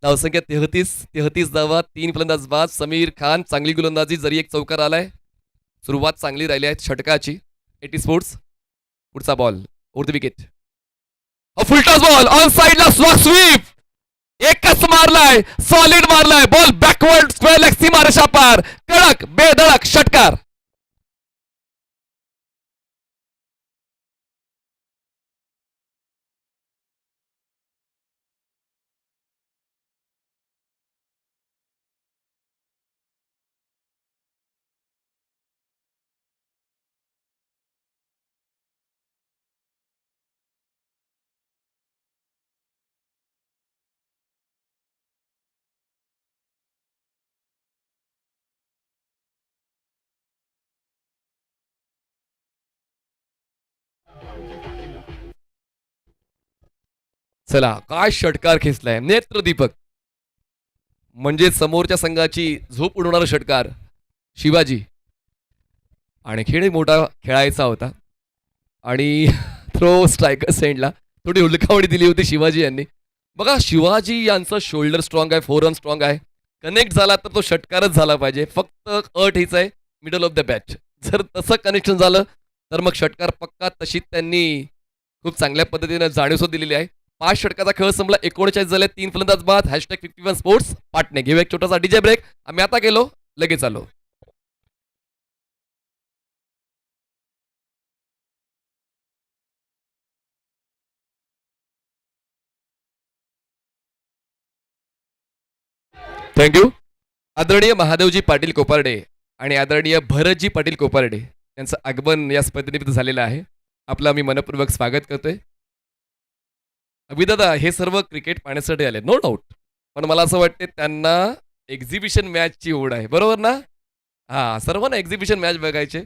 धावसंख्या 33 धावा, 3 फलंदाज बाद. समीर खान चांगली गोलंदाजी, जरी एक चौकार आलाय. सुरुवात चांगली राहिली आहे षटकाची एटी स्पोर्ट्स. पुढचा ball over the wicket. Full toss ball on साइडला स्वीप. एकच मारलाय, सॉलिड मारलाय. बॉल बॅकवर्ड स्क्वेअर लेग सीमारेषा पार. कडक बेधडक षटकार. चला, काय षटकार खेचलाय. नेत्रदीपक म्हणजे समोरच्या संघाची झोप उडवणारा षटकार. शिवाजी आणखीन मोठा खेळायचा होता आणि थ्रो स्ट्रायकर सेंडला थोडी हुलकावणी दिली होती शिवाजी यांनी. बघा, शिवाजी यांचं शोल्डर स्ट्रॉंग आहे, फोरआर्म स्ट्रॉंग आहे. कनेक्ट झाला तर तो षटकारच झाला पाहिजे. फक्त अट हीच आहे, मिडल ऑफ द बॅच. जर तसं कनेक्शन झालं तर मग षटकार पक्का. तशी त्यांनी खूप चांगल्या पद्धतीने जाणीव दिलेली आहे. 5 षटकाचा खेळ संपला. 39 झाले. 3 फलंदाज बाद. #51 स्पोर्ट्स पाटणे. घेऊ एक छोटासा डीजे ब्रेक. आम्ही आता गेलो, लगेच आलो. थँक्यू. आदरणीय महादेवजी पाटील कोपारडे आणि आदरणीय भरतजी पाटील कोपारडे यांचं आगमन या स्पर्धेनिमित्त झालेलं आहे. आपलं आम्ही मनपूर्वक स्वागत करतोय. अभिदादा हे सर्व क्रिकेट पाहण्यासाठी आले, नो डाऊट. पण मला असं वाटते त्यांना एक्झिबिशन मॅचची ओढ आहे, बरोबर ना? हा, सर्वांना एक्झिबिशन मॅच बघायचे.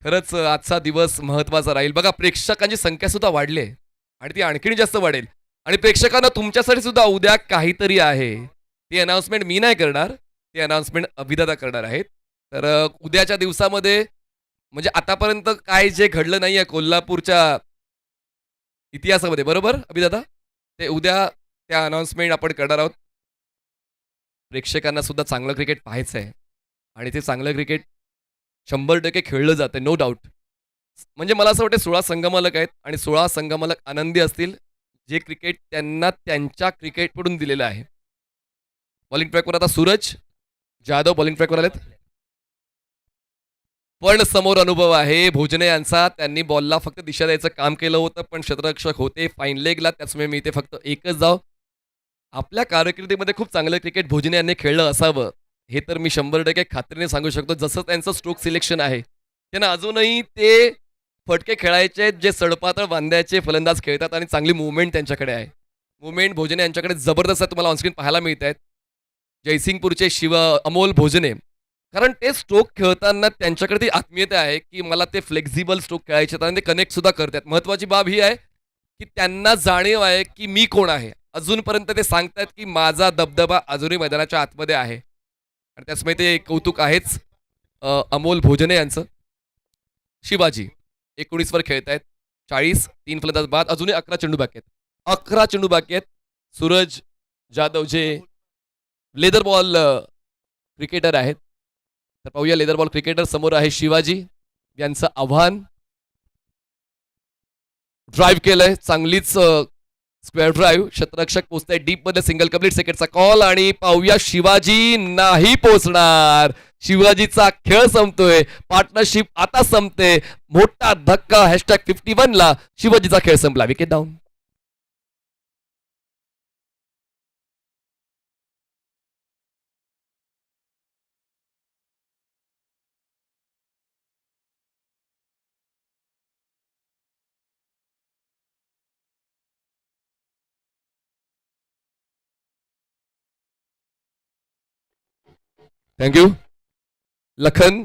खरंच आजचा दिवस महत्त्वाचा राहील. बघा, प्रेक्षकांची संख्या सुद्धा वाढली आहे आणि ती आणखीन जास्त वाढेल. आणि प्रेक्षकांना तुमच्यासाठी सुद्धा उद्या काहीतरी आहे. ती अनाउन्समेंट मी नाही करणार, ती अनाउन्समेंट अभिदादा करणार आहेत. तर उद्याच्या दिवसामध्ये म्हणजे आतापर्यंत काय जे घडलं नाही आहे कोल्हापूरच्या इतिहासामध्ये, बरोबर अभिदादा, ते उद्या त्या अनाउन्समेंट आपण करणार आहोत. प्रेक्षकांना सुद्धा चांगलं क्रिकेट पाहायचं आहे आणि ते चांगलं क्रिकेट 100% खेळलं जातं, नो डाऊट. म्हणजे मला असं वाटतं 16 संघमालक आहेत आणि 16 संघमालक आनंदी असतील, जे क्रिकेट त्यांना त्यांच्या क्रिकेटकडून दिलेलं आहे. बॉलिंग ट्रॅकवर आता सूरज जाधव बॉलिंग ट्रॅकवर आलेत. पण समोर अनुभव आहे भोजने यांचा. त्यांनी बॉलला फक्त दिशा द्यायचं काम केलं होतं, पण क्षेत्ररक्षक होते फाईन लेगला, त्याचमुळे मी इथे फक्त एकच धाव. आपल्या कारकिर्दीमध्ये खूप चांगलं क्रिकेट भोजने यांनी खेळलं असावं, हे तर मी 100% खात्रीने सांगू शकतो. जसं त्यांचं स्ट्रोक सिलेक्शन आहे, त्यांना अजूनही ते फटके खेळायचे आहेत, जे सडपातळ बांधायचे फलंदाज खेळतात आणि चांगली मुवमेंट त्यांच्याकडे आहे. मुवमेंट भोजने यांच्याकडे जबरदस्त आहे, तुम्हाला ऑनस्क्रीन पाहायला मिळत आहेत. जयसिंगपूरचे अमोल भोजने, कारण ते स्ट्रोक खेळताना त्यांच्याकडे ती आत्मीयता आहे की मला ते फ्लेक्झिबल स्ट्रोक खेळायचे आहेत आणि ते कनेक्ट सुद्धा करतात. महत्वाची बाब ही आहे की त्यांना जाणीव आहे की मी कोण आहे. अजूनपर्यंत ते सांगतात की माझा दबदबा अजूनही मैदानाच्या आतमध्ये आहे आणि त्याचमुळे ते कौतुक आहेच अमोल भोजने यांचं. शिवाजी 19 वर खेळत आहेत, 40, 3 फलंदाज बाद, अजूनही 11 चेंडू बाकी आहेत. 11 चेंडू बाकी आहेत. सूरज जाधव जे लेदर बॉल क्रिकेटर आहेत, तर पाहूया लेदर बॉल क्रिकेटर समोर आहे शिवाजी यांचं आव्हान. ड्राईव्ह केलंय, चांगलीच स्क्वेअर ड्राईव्ह. क्षेत्ररक्षक पोहोचतंय डीप मध्ये, सिंगल कंप्लीट, सेकंडचा कॉल आणि पाहूया शिवाजी नाही पोहोचणार. शिवाजीचा खेळ संपतोय, पार्टनरशिप आता संपते. मोठा धक्का #51 ला शिवाजीचा खेळ संपला, wicket down. Thank you. Lakhan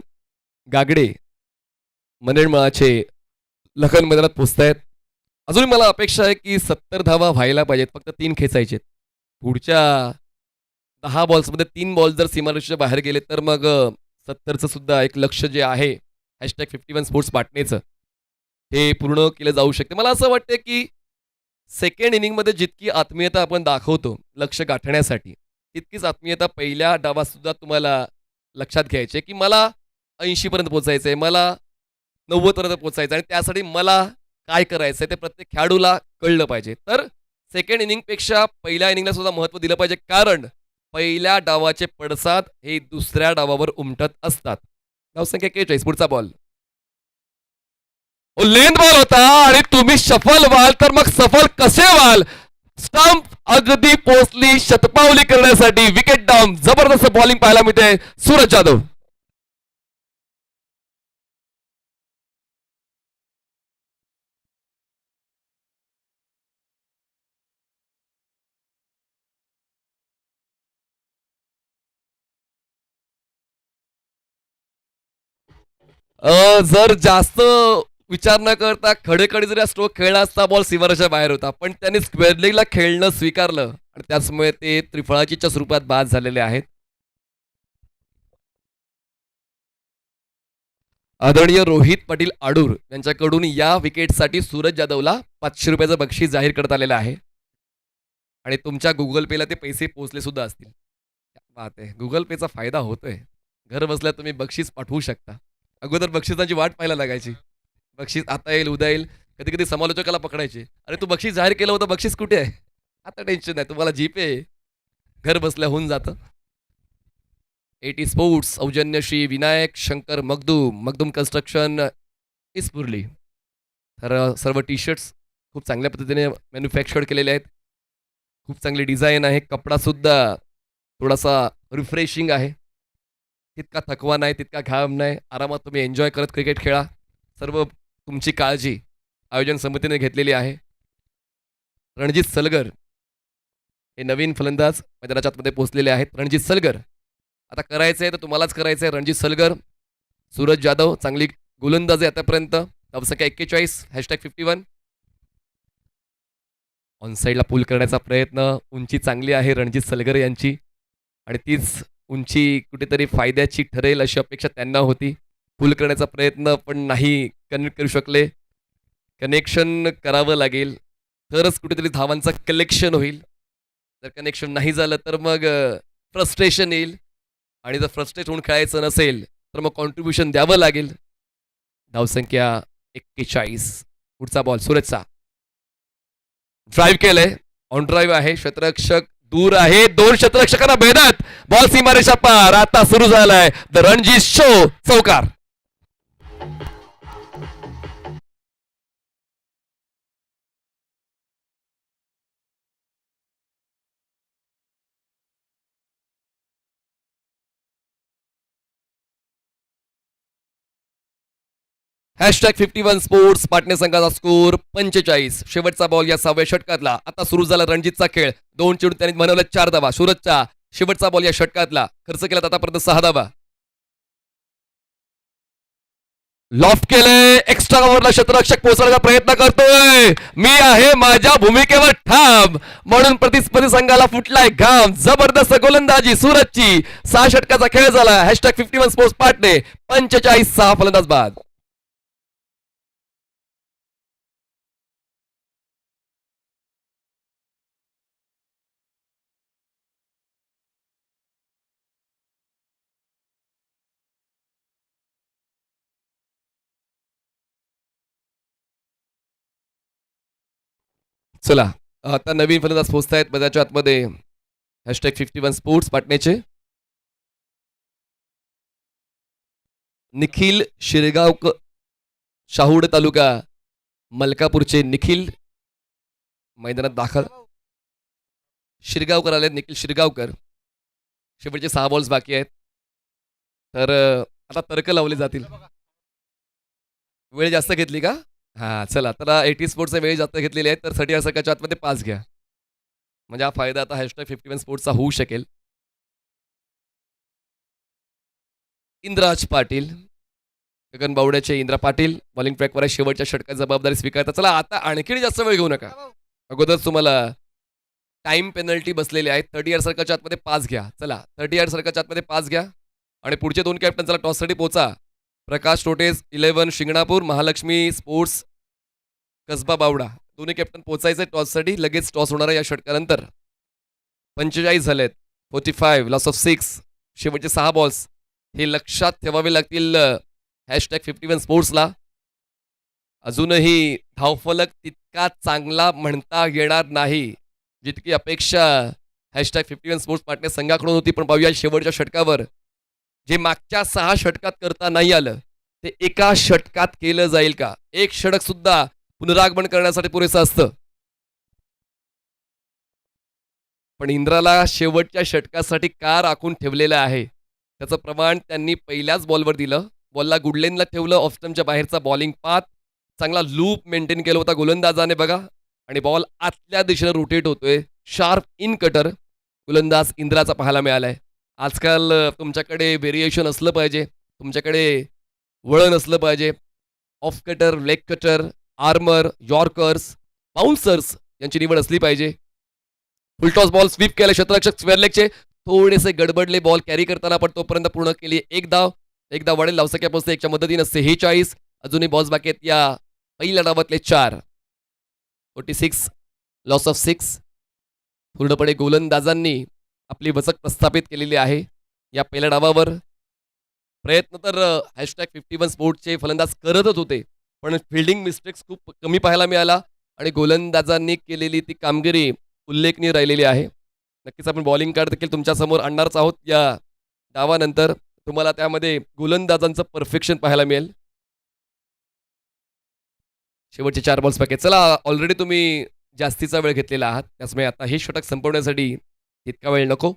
Gagde मनेरमळाचे लखन मैदानात पोचतायत. अजून मला अपेक्षा आहे की 70 धावा व्हायला पाहिजेत, फक्त 3 खेचायचे. पुढच्या 10 बॉल्समध्ये 3 बॉल जर सीमारेषेच्या बाहेर गेले तर मग 70चं सुद्धा एक लक्ष जे आहे #51 स्पोर्ट्स पाटणेचं, हे पूर्ण केलं जाऊ शकते. मला असं वाटतं की सेकंड इनिंगमध्ये जितकी आत्मीयता आपण दाखवतो लक्ष गाठण्यासाठी, तितकीच आत्मीयता पहिल्या डावात सुद्धा तुम्हाला लक्षात घ्यायची की मला 80 पर्यंत पोहोचायचं आहे, मला 90 पर्यंत पोहोचायचं आहे आणि त्यासाठी मला काय करायचं आहे ते प्रत्येक खेळाडूला कळलं पाहिजे. तर सेकंड इनिंगपेक्षा पहिल्या इनिंगला सुद्धा महत्त्व दिलं पाहिजे, कारण पहिल्या डावाचे पडसाद हे दुसऱ्या डावावर उमटत असतात. धावसंख्या 41, पुढचा बॉल लेंथ बॉल होता आणि तुम्ही सफल व्हाल तर मग सफल कसे व्हाल. स्टंप अगदी पोचली शतपावली करण्यासाठी, विकेट डाऊन. जबरदस्त बॉलिंग पाहायला मिळते सूरज जाधव. जर जास्त विचार न करता खडेखडे जर स्ट्रोक खेळला असता बॉल सीमारेषेच्या बाहेर होता, पण त्यांनी स्क्वेअर लेगला खेळणं स्वीकारलं आणि त्याचमुळे ते त्रिफळाचीच्या स्वरूपात बाद झालेले आहेत. आदरणीय रोहित पाटील आडूर यांच्याकडून या विकेटसाठी सूरज जाधवला 500 रुपयाचं बक्षीस जाहीर करण्यात आलेलं आहे आणि तुमच्या गुगल पेला ते पैसे पोहोचले सुद्धा असतील. क्या बात आहे, गुगल पेचा फायदा होतोय. घर बसल्या तुम्ही बक्षीस पाठवू शकता. अगोदर बक्षिसांची वाट पाहायला लागायची, बक्षीस आता येईल उद्या येईल. कधी कधी समालोचकाला पकडायचे, अरे तू बक्षीस जाहीर केलं होतं, बक्षीस कुठे आहे. आता टेन्शन नाही, तुम्हाला जीपे घर बसल्या होऊन जातं. 80 स्पोर्ट्स सौजन्य श्री विनायक शंकर मगदूम कन्स्ट्रक्शन इस्पुर्ली. तर सर्व टी शर्ट्स खूप चांगल्या पद्धतीने मॅन्युफॅक्चर्ड केलेले आहेत. खूप चांगली डिझाईन आहे. कपडासुद्धा थोडासा रिफ्रेशिंग आहे. तितका थकवा नाही, तितका घाम नाही. आरामात तुम्ही एन्जॉय करत क्रिकेट खेळा. सर्व तुमची काळजी आयोजन समितीने घेतलेली आहे. रणजित सलगर हे नवीन फलंदाज मैदानाच्या आतमध्ये पोहोचलेले आहेत. रणजित सलगर आता करायचं आहे तर तुम्हालाच करायचं आहे. रणजित सलगर, सूरज जाधव चांगली गोलंदाज आहे आतापर्यंत. धावसंख्या 41, #51. ऑनसाईडला पूल करण्याचा प्रयत्न. उंची चांगली आहे रणजित सलगर यांची आणि तीच उंची कुठेतरी फायद्याची ठरेल अशी अपेक्षा त्यांना होती. पूल करण्याचा प्रयत्न पण नाही कनेक्ट करू शकले. कनेक्शन करावं लागेल तरच कुठेतरी धावांचं कलेक्शन होईल. जर कनेक्शन नाही झालं तर मग फ्रस्ट्रेशन येईल आणि जर फ्रस्ट्रेट होऊन खेळायचं नसेल तर मग कॉन्ट्रीब्युशन द्यावं लागेल. धावसंख्या 41. पुढचा बॉल सूरजचा. ड्राईव्ह केलंय, ऑन ड्राईव्ह आहे, क्षेत्ररक्षक दूर आहे, 2 क्षेत्ररक्षकांना भेदत बॉल सीमारेषा पार. आता सुरू झालाय द रणजी शो. चौकार. #51 स्पोर्ट्स पाटणे संघाचा स्कोर 45. शेवटचा बॉल या 6व्या षटकातला. आता सुरू झाला रणजितचा खेळ. 2 चेंडू त्यांनी बनवला 4 धावा. सूरजचा शेवटचा बॉल या षटकातला. खर्च केला आतापर्यंत 6 धावा. लॉफ्ट केलंय, एक्स्ट्रा ओव्हरला क्षेत्ररक्षक पोहोचण्याचा प्रयत्न करतोय. मी आहे माझ्या भूमिकेवर ठाम म्हणून प्रतिस्पर्धी संघाला फुटलाय घाम. जबरदस्त गोलंदाजी सूरजची. 6 षटकाचा खेळ झाला. #51 स्पोर्ट्स पाटणे 45. 6 फलंदाज बाद. चला आता नवीन फलंदाज पोहोचतायत मैदानाच्या आतमध्ये. #51 स्पोर्ट्स पाटणेचे निखिल शिरगावकर, शाहूड तालुका मलकापूरचे निखिल मैदानात दाखल. शिरगावकर आले, निखिल शिरगावकर. शेवटचे 6 बॉल्स बाकी आहेत. तर आता तर्क लावले जातील. वेळ जास्त घेतली का? हा चला, तर 80 स्पोर्ट्सचा वेळ जास्त घेतलेले आहेत, तर 30 सेकंदाच्या आतमध्ये 5 घ्या. म्हणजे हा फायदा आता #51 स्पोर्ट्सचा होऊ शकेल. इंद्राज पाटील, गगन बावड्याचे इंद्रा पाटील बॉलिंग ट्रॅकवर आहे. शेवटच्या षटकाची जबाबदारी स्वीकारता. चला आता आणखी जास्त वेळ घेऊ नका. अगोदर तुम्हाला टाइम पेनल्टी बसलेली आहे. 30 सर्कलच्या आतमध्ये 5 घ्या. चला 30 सर्कलच्या आतमध्ये 5 घ्या. आणि पुढचे 2 कॅप्टन चला टॉससाठी पोचा. प्रकाश टोटेज 11 शिंगणापूर, महालक्ष्मी स्पोर्ट्स कसबा बावडा. दोन्ही कॅप्टन पोचायचे टॉससाठी. लगेच टॉस होणार आहे या षटकानंतर. 45 झालेत. 45 लॉस ऑफ 6. शेवटचे 6 बॉल्स हे लक्षात ठेवावे लागतील #51 स्पोर्ट्सला. अजूनही धावफलक तितका चांगला म्हणता येणार नाही जितकी अपेक्षा #51 स्पोर्ट्स पाटणे संघाकडून होती. पण पाहूया शेवटच्या षटकावर जे मागच्या 6 षटकात करता नाही आलं ते एका षटकात केलं जाईल का? एक षटक सुद्धा पुनरागमन करण्यासाठी पुरेसं असतं. पण इंद्राला शेवटच्या षटकासाठी का राखून ठेवलेलं आहे त्याचं प्रमाण त्यांनी पहिल्याच बॉलवर दिलं. बॉलला गुडलेनला ठेवलं. ऑफस्टमच्या बाहेरचा बॉलिंग पाथ. चांगला लूप मेंटेन केला होता गोलंदाजाने बघा. आणि बॉल आतल्या दिशेने रोटेट होतोय. शार्प इन कटर गोलंदाज इंद्राचा पाहायला मिळालाय. आजकाल तुमच्याकडे व्हेरिएशन असलं पाहिजे, तुमच्याकडे वळण असलं पाहिजे. Off cutter, leg cutter, armour, yorkers, bouncers यांची निवड असली पाहिजे. फुलटॉस बॉल स्वीप केला क्षेत्ररक्षक स्क्वेअर लेगचे. थोडेसे गडबडले बॉल कॅरी करताना, पण तोपर्यंत पूर्ण केली 1 धाव. 1 धाव वाढेल. धावसंख्या पोहोचते 1च्या मदतीनं 46. अजूनही बॉल्स बाकी आहेत या पहिल्या डावातले 4. 46 लॉस ऑफ 6. पूर्णपणे गोलंदाजांनी आपली वचक प्रस्थापित केलेली आहे या पहिल्या डावावर. प्रयत्न तर #51 स्पोर्ट्सचे फलंदाज करतच होते, पण फिल्डिंग मिस्टेक्स खूप कमी पाहायला मिळाला आणि गोलंदाजांनी केलेली ती कामगिरी उल्लेखनीय राहिलेली आहे. नक्कीच आपण बॉलिंग कार्ड देखील तुमच्यासमोर आणणारच आहोत या डावानंतर. तुम्हाला त्यामध्ये गोलंदाजांचं परफेक्शन पाहायला मिळेल. शेवटचे 4 बॉल्स पॅकेज. चला ऑलरेडी तुम्ही जास्तीचा वेळ घेतलेला आहात, त्यामुळे आता हे षटक संपवण्यासाठी इतका वेळ नको.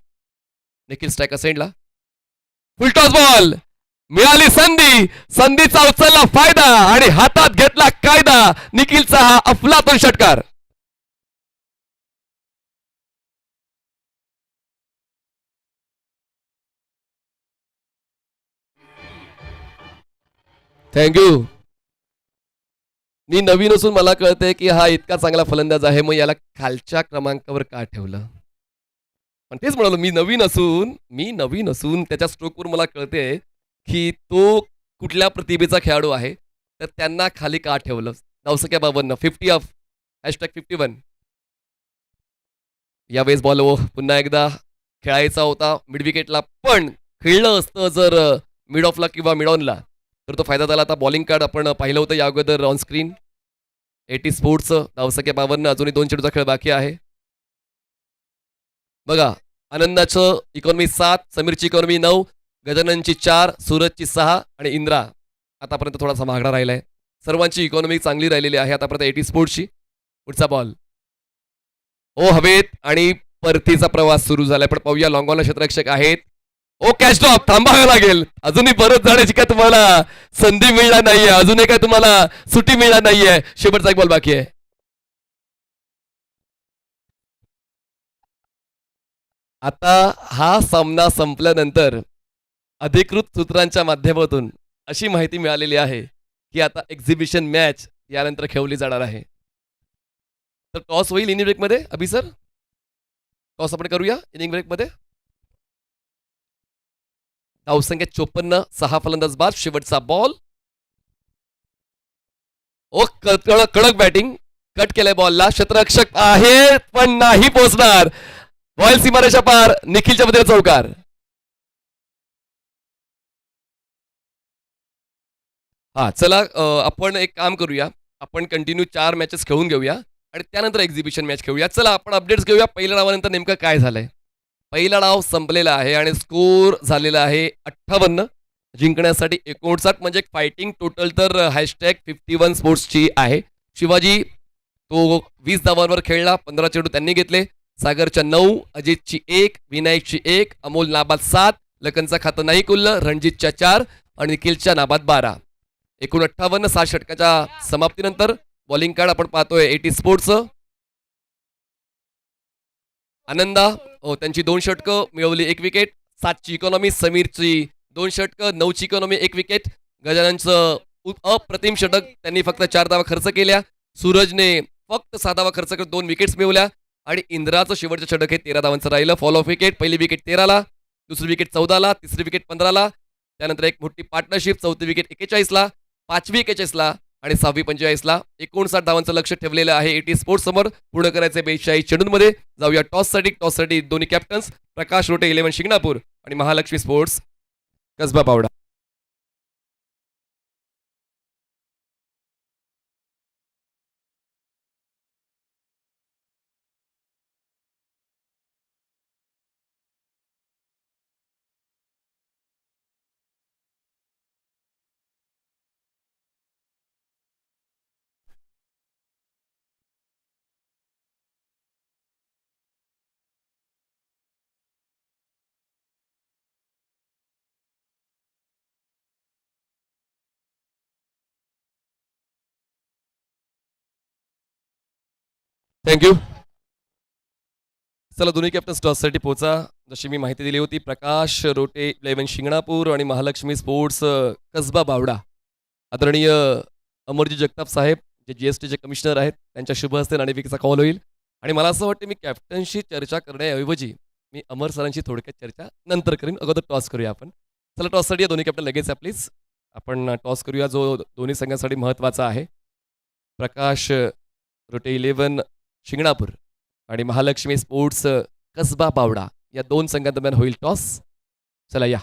निखिल स्ट्रायक असेंडला. Full toss ball. मिळाली संधी. संधीचा उचलला फायदा आणि हातात घेतला कायदा. निखिलचा हा अफलातून षटकार. थँक्यू. मी नवीन असून मला कळतंय की हा इतका चांगला फलंदाज आहे, मग याला खालच्या क्रमांकावर का ठेवलं? पण तेच म्हणालो, मी नवीन असून त्याच्या स्ट्रोकवर मला कळते की तो कुठल्या प्रतिभेचा खेळाडू आहे, तर त्यांना खाली का ठेवलं? धावसंख्या 52. 50 ऑफ #51. यावेळेस बॉल पुन्हा एकदा खेळायचा होता मिड विकेटला, पण खेळलं असतं जर मिड ऑफला किंवा मिड ऑनला तर तो फायदा झाला. आता बॉलिंग कार्ड आपण पाहिलं होतं या अगोदर ऑन स्क्रीन. 80 स्पोर्ट्सचं धावसंख्या 52, अजूनही 2 चेंडूचा खेळ बाकी आहे. बघा, आनंदाचं इकॉनॉमी 7, समीरची इकॉनॉमी 9, गजाननची 4, सूरजची 6 आणि इंद्रा आतापर्यंत थोडासा महागडा राहिला आहे. सर्वांची इकॉनॉमी चांगली राहिलेली आहे आतापर्यंत 80 स्पोर्ट्सची. पुढचा बॉल ओ हवेत आणि परतीचा प्रवास सुरू झालाय. पण पाहूया लॉंग ऑनला क्षेत्ररक्षक आहेत. ओ कॅच ड्रॉप, थांबावं लागेल. अजूनही परत जाण्याची काय तुम्हाला संधी मिळणार नाहीये, अजूनही काय तुम्हाला सुट्टी मिळणार नाहीये. शेवटचा एक बॉल बाकी आहे. आता हा सामना संपल्यानंतर अधिकृत सूत्रांच्या माध्यमातून अशी माहिती मिळालेली आहे की आता एक्झिबिशन मॅच यानंतर खेळवली जाणार आहे. तर टॉस होईल इनिंग ब्रेकमध्ये. अभि सर, टॉस आपण करूया इनिंग ब्रेकमध्ये. धावसंख्या 54, 6 फलंदाज बाद. शेवटचा बॉल. ओ कडक बॅटिंग, कट केलंय बॉलला. क्षेत्ररक्षक आहे पण नाही पोहोचणार. बॉल सीमारेषा पार. निखिलच्या मध्ये चौकार. हा चला, आपण एक काम करूया. आपण कंटिन्यू 4 मॅचेस खेळून घेऊया आणि त्यानंतर एक्झिबिशन मॅच खेळूया. चला आपण अपडेट्स घेऊया. पहिल्या डावानंतर नेमकं काय झालंय. पहिला डाव संपलेला आहे आणि स्कोर झालेला आहे 58. जिंकण्यासाठी 59, म्हणजे फायटिंग टोटल तर #51 स्पोर्ट्सची आहे. शिवाजी तो 20 धावांवर खेळला, 15 चेंडू त्यांनी घेतले. सागरच्या 9, अजितची 1, विनायकची 1, अमोल नाबाद 7, लखनचा खातं नाही खुललं, रणजितच्या 4 आणि निखिलच्या नाबाद 12. एकूण 58. 7 षटकाच्या समाप्तीनंतर बॉलिंग कार्ड आपण पाहतोय 80 स्पोर्ट्सचं. आनंदा त्यांची 2 षटकं मिळवली, 1 विकेट. 7ची इकॉनॉमी. समीरची 2 षटकं, 9ची इकॉनॉमी, 1 विकेट. गजाननचं अप्रतिम षटक, त्यांनी फक्त 4 धावा खर्च केल्या. सूरजने फक्त 6 धावा खर्च करत 2 विकेट्स मिळवल्या. आणि इंद्राचं शेवटचं षटक हे 13 धावांचं राहिलं. Follow of wicket. पहिली विकेट 13ला, दुसरी विकेट 14ला, तिसरी विकेट 15ला. त्यानंतर एक मोठी पार्टनरशिप. चौथी विकेट 41ला, 5वी 41ला आणि 6वी 45ला. 59 धावांचं लक्ष ठेवलेलं आहे 80 स्पोर्ट्स समोर. पूर्ण करायचे 42 चेंडूंमध्ये. जाऊया टॉससाठी. टॉससाठी दोन्ही कॅप्टन्स प्रकाश रोटे 11 शिंगणापूर आणि महालक्ष्मी स्पोर्ट्स कसबा पावडा. थँक्यू. चला दोन्ही कॅप्टन्स टॉससाठी पोहोचा. जशी मी माहिती दिली होती, प्रकाश रोटे 11 शिंगणापूर आणि महालक्ष्मी स्पोर्ट्स कसबा बावडा. आदरणीय अमरजी जगताप साहेब जे GSTचे कमिशनर आहेत, त्यांच्या शुभ हस्ते नाणेफेकीचा कॉल होईल. आणि मला असं वाटतं मी कॅप्टनशी चर्चा करण्याऐवजी मी अमर सरांशी थोडक्यात चर्चा नंतर करीन. अगोदर टॉस करूया आपण. चला टॉससाठी दोन्ही कॅप्टन लगेच आहे प्लीज. आपण टॉस करूया जो दोन्ही संघांसाठी महत्त्वाचा आहे. प्रकाश रोटे 11 शिंगणापूर आणि महालक्ष्मी स्पोर्ट्स कसबा बावडा या 2 संघांदरम्यान होईल टॉस. चला या.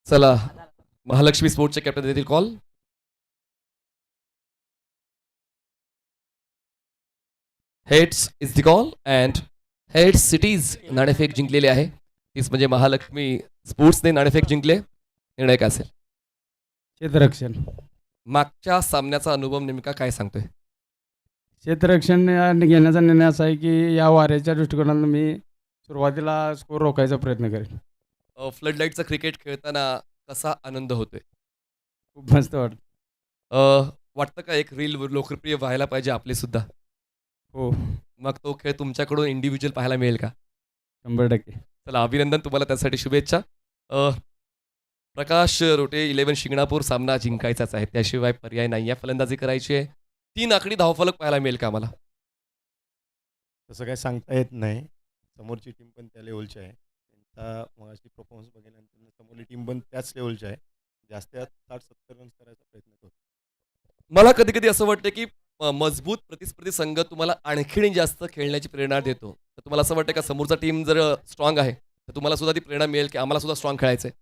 चला महालक्ष्मी स्पोर्ट्सचे कॅप्टन देतील call. Heads is the call and heads cities नाणेफेक जिंकलेली आहे. तीच म्हणजे महालक्ष्मी स्पोर्ट्सने नाणेफेक जिंकले. निर्णय काय असेल.
क्षेत्ररक्षण.
मागच्या सामन्याचा अनुभव नेमका काय सांगतोय.
क्षेत्ररक्षण घेण्याचा निर्णय असा आहे की या वाऱ्याच्या दृष्टिकोनातून मी सुरुवातीला स्कोर रोखायचा प्रयत्न करेन.
फ्लड लाईटचा क्रिकेट खेळताना कसा आनंद होतोय.
खूप मस्त वाटतं.
वाटतं का एक रील लोकप्रिय व्हायला पाहिजे आपली सुद्धा.
हो,
मग तो खेळ तुमच्याकडून इंडिव्हिज्युअल पाहायला मिळेल का.
100%.
चला अभिनंदन तुम्हाला त्यासाठी शुभेच्छा. प्रकाश रोटे 11 शिंगणापूर सामना जिंकायचाच आहे, त्याशिवाय पर्याय नाही आहे. फलंदाजी करायची आहे. 3 आकडी धावफलक पाहायला मिळेल का आम्हाला.
तसं काही सांगता येत नाही. समोरची टीम पण त्या लेवलची आहे. त्यांचा मगाशी परफॉर्मन्स बघितल्यानंतर समोरची टीम पण त्याच लेवलची आहे. जास्तीत जास्त 60-70 रन्स करायचा प्रयत्न करतो.
मला कधी कधी असं वाटतं की मजबूत प्रतिस्पर्धी संघ तुम्हाला आणखीन जास्त खेळण्याची प्रेरणा देतो. तर तुम्हाला असं वाटतं का समोरचा टीम जर स्ट्रॉंग आहे तर तुम्हाला सुद्धा ती प्रेरणा मिळेल की आम्हाला सुद्धा स्ट्रॉंग खेळायचं आहे.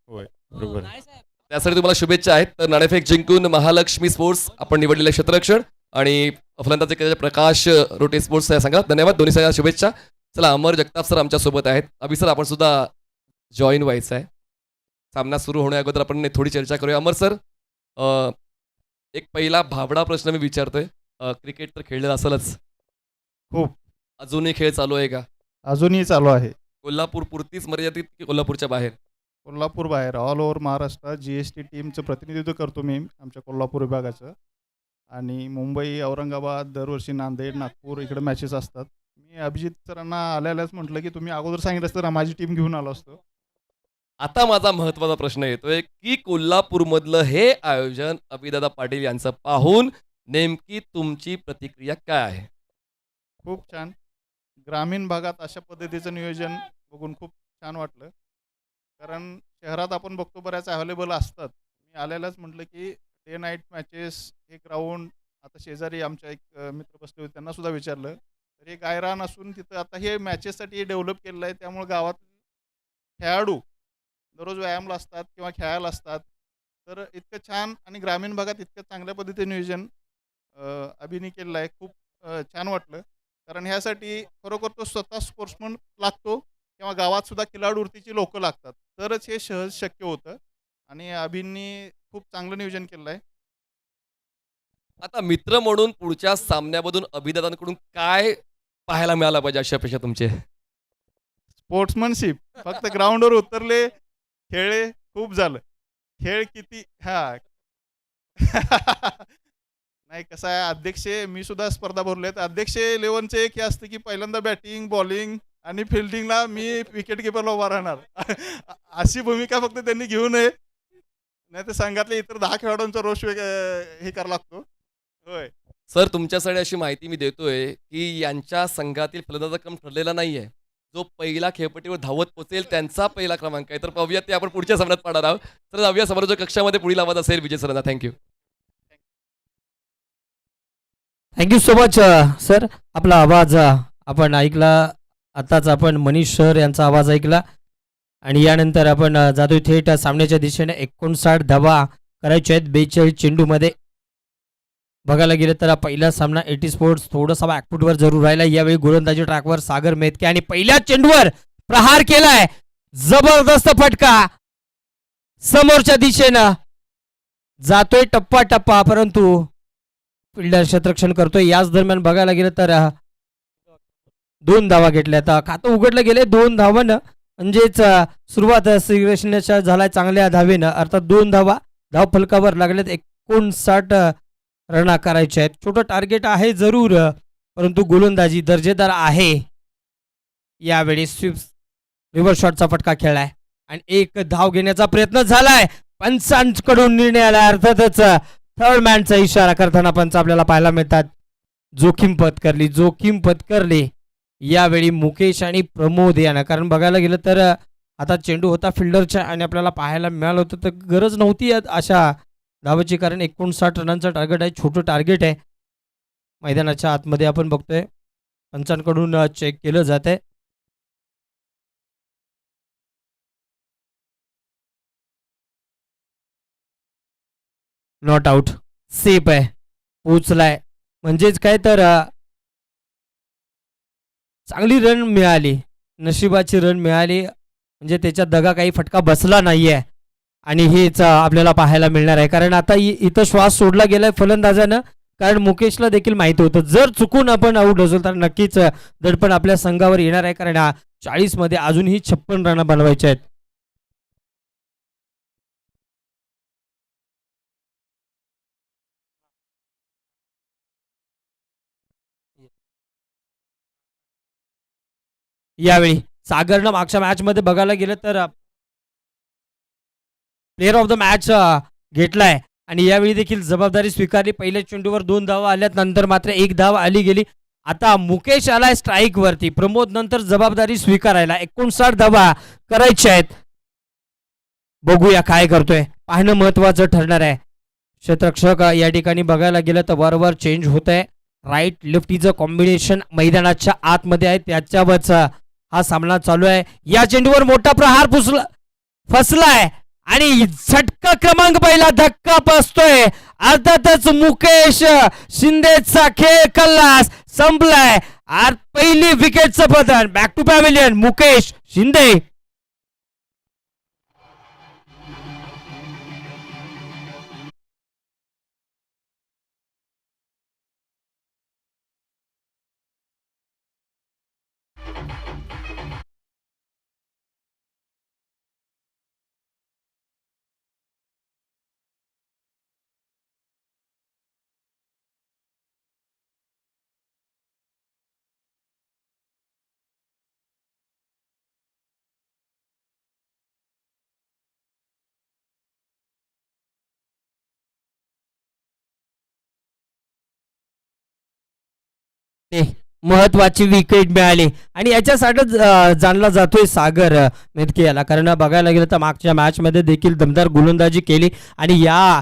होय, बरोबर.
त्यासाठी तुम्हाला शुभेच्छा आहेत. तर नाणेफेक जिंकून महालक्ष्मी स्पोर्ट्स आपण निवडलेले क्षेत्ररक्षण आणि फलंदाजी केलेले प्रकाश रोटे स्पोर्ट्स या संघात धन्यवाद. दोन्ही संघाला शुभेच्छा. चला अमर जगताप सर आमच्या सोबत आहेत. अभि सर आपण सुद्धा जॉईन व्हायचं आहे. सामना सुरू होण्या अगोदर आपण थोडी चर्चा करूया. अमर सर, एक पहिला भाबडा प्रश्न मी विचारतोय. क्रिकेट तर खेळलेलं असेलच,
खूप.
अजूनही खेळ चालू आहे का?
अजूनही चालू आहे.
कोल्हापूर पुरतीच मर्यादित की कोल्हापूरच्या बाहेर?
कोल्हापूर बाहेर ऑल ओव्हर महाराष्ट्र GST टीमचं प्रतिनिधित्व करतो मी आमच्या कोल्हापूर विभागाचं. आणि मुंबई, औरंगाबाद, दरवर्षी नांदेड, नागपूर इकडे मॅचेस असतात. मी अभिजित सरांना आल्यालाच म्हटलं की तुम्ही अगोदर सांगितलं असतं ना माझी टीम घेऊन आलो असतो.
आता माझा महत्वाचा प्रश्न येतोय की कोल्हापूरमधलं हे आयोजन अभिदादा पाटील यांचं पाहून नेमकी तुमची प्रतिक्रिया काय आहे?
खूप छान. ग्रामीण भागात अशा पद्धतीचं नियोजन बघून खूप छान वाटलं. कारण शहरात आपण बघतो बऱ्याच अवेलेबल असतात. मी आल्यालाच म्हटलं की डे नाईट मॅचेस, एक राऊंड. आता शेजारी आमच्या एक मित्र बसले होते, त्यांना सुद्धा विचारलं तर हे गायरान असून तिथं आता हे मॅचेससाठी डेव्हलप केलेलं आहे. त्यामुळे गावात खेळाडू दररोज व्यायामला असतात किंवा खेळायला असतात. तर इतकं छान आणि ग्रामीण भागात इतकं चांगल्या पद्धतीने नियोजन अभिनय केलेलं आहे. खूप छान वाटलं. कारण ह्यासाठी खरोखर तो स्वतः स्पोर्ट्समन लागतो किंवा गावात सुद्धा खिलाडू वृत्तीची लोकं लागतात, तरच हे सहज शक्य होतं. आणि अभिनय खूप चांगलं नियोजन केलेलं आहे.
आता मित्र म्हणून पुढच्या सामन्यामधून अभिदादांकडून काय पाहायला मिळालं पाहिजे अशी अपेक्षा तुमची आहे?
स्पोर्ट्समनशिप. फक्त ग्राउंडवर उतरले, खेळले, खूप झालं. खेळ किती नाही कसं आहे, अध्यक्ष मी सुद्धा स्पर्धा भरलेत. अध्यक्ष लेवलचं एक हे असतं की पहिल्यांदा बॅटिंग, बॉलिंग आणि फिल्डिंगला मी विकेट किपरला उभा राहणार. अशी भूमिका फक्त त्यांनी घेऊ नये, नाही तर संघातल्या इतर 10 खेळाडूंचा रोष हे करावा लागतो. होय.
सर, तुमच्यासाठी अशी माहिती मी देतोय की यांच्या संघातील फलंदाजा क्रम ठरलेला नाहीये. जो पहिला खेळपट्टीवर धावत पोचेल त्यांचा पहिला क्रमांक आहे. तर पाहूया ते आपण पुढच्या सामन्यात पाहणार आहोत. तर जाऊया समोरच्या कक्षामध्ये. पुढील आवाज असेल विजय सरांना. Thank you.
Thank you so much sir. आपला आवाज आपण ऐकला. आताच आपण मनीष सर यांचा आवाज ऐकला आणि यानंतर आपण जातोय थेट सामन्याच्या दिशेने. 59 धावा करायच्या आहेत 42 चेंडूमध्ये. बघायला गेलं तर पहिला सामना 80 स्पोर्ट्स थोडासा बॅकफुटवर जरूर राहिला. यावेळी गोलंदाजी ट्रॅकवर सागर मेतके आणि पहिल्या चेंडूवर प्रहार केलाय. जबरदस्त फटका समोरच्या दिशेनं जातोय टप्पा टप्पा, परंतु फिल्डर क्षेत्ररक्षण करतोय. याच दरम्यान बघायला गेलं तर 2 धावा घेतल्या. आता खातं उघडलं गेले 2 धावानं, म्हणजेच सुरुवात श्रीकृष्णाच्या झालाय चांगल्या धावेनं. अर्थात 2 धावा धाव फलकावर लागल्यात. 59 रन करायचे आहेत. छोटं टार्गेट आहे जरूर, परंतु गोलंदाजी दर्जेदार आहे. यावेळी स्वीप रिव्हर्स शॉटचा फटका खेळलाय आणि 1 धाव घेण्याचा प्रयत्न झालाय. पंचांकडून निर्णय आला. अर्थातच थर्ड मॅनचा इशारा करताना पंच आपल्याला पाहायला मिळतात. जोखीम पत्करली यावेळी मुकेश आणि प्रमोद यांना. कारण बघायला गेलं तर आता चेंडू होता फिल्डरच्या आणि आपल्याला पाहायला मिळालं होतं, तर गरज नव्हती अशा धावाची. कारण 59 रनांचं टार्गेट आहे, छोटं टार्गेट आहे. मैदानाच्या आतमध्ये आपण बघतोय पंचांकडून चेक केलं जात आहे. नॉट आउट, सेफ आहे, पोचलाय. म्हणजेच काय तर चांगली रन मिळाली, नशिबाची रन मिळाली. म्हणजे त्याच्यात दगा काही फटका बसला नाहीये आणि हेच आपल्याला पाहायला मिळणार आहे. कारण आता इथं श्वास सोडला गेलाय फलंदाजानं. कारण मुकेशला देखील माहिती होतं जर चुकून आपण आऊट असलो तर नक्कीच दडपण आपल्या संघावर येणार आहे. कारण 40 मध्ये अजूनही 56 रन बनवायचे आहेत. यावेळी सागरनं मागच्या मॅच मध्ये बघायला गेलं तर प्लेअर ऑफ द मॅच घेतलाय आणि यावेळी देखील जबाबदारी स्वीकारली. पहिल्या चेंडूवर 2 धावा आल्यात, नंतर मात्र 1 धाव आली गेली.
आता मुकेश आलाय स्ट्राईक वरती. प्रमोद नंतर जबाबदारी स्वीकारायला 59 धावा करायच्या आहेत. बघूया काय करतोय, पाहणं महत्वाचं ठरणार आहे. क्षेत्ररक्षक या ठिकाणी बघायला गेलं तर वारंवार चेंज होत आहे. राईट लेफ्टीचं कॉम्बिनेशन मैदानाच्या आतमध्ये आहे, त्याच्यावरच हा सामना चालू आहे. या चेंडूवर मोठा प्रहार फसलाय आणि झटका क्रमांक पहिला धक्का बसतोय. अर्थातच मुकेश शिंदेचा खेळ खल्लास संपलाय. पहिली विकेटचं पतन. Back to pavilion Mukesh Shinde. महत्वाची विकेट मिळाली आणि याच्यासाठी जाणला जातोय सागर मेतके याला. कारण बघायला गेलं तर मागच्या मॅच मध्ये देखील दमदार गोलंदाजी केली आणि या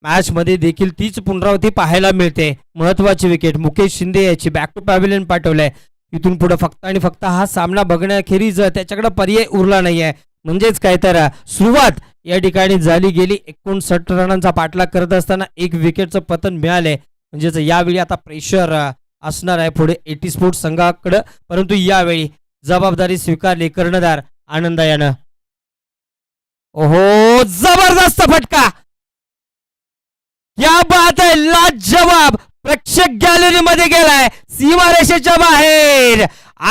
मॅच मध्ये देखील तीच पुनरावृत्ती पाहायला मिळते. महत्वाची विकेट मुकेश शिंदे याची. बॅक टू पॅव्हिलियन पाठवलंय. इथून पुढे फक्त आणि फक्त हा सामना बघण्याखेरीज त्याच्याकडे पर्याय उरला नाहीये. म्हणजेच काय तर सुरुवात या ठिकाणी झाली गेली. 59 रनांचा पाठलाग करत असताना एक विकेटचं पतन मिळालंय. म्हणजेच यावेळी आता प्रेशर असणार आहे पुढे 80 स्पोर्ट्स संघाकडे. परंतु यावेळी जबाबदारी स्वीकारली कर्णधार आनंद यानं. ओहो जबरदस्त फटका. क्या बात आहे. लाजवाब. प्रेक्षक गॅलरी मध्ये गेलाय. सीमारेषेच्या बाहेर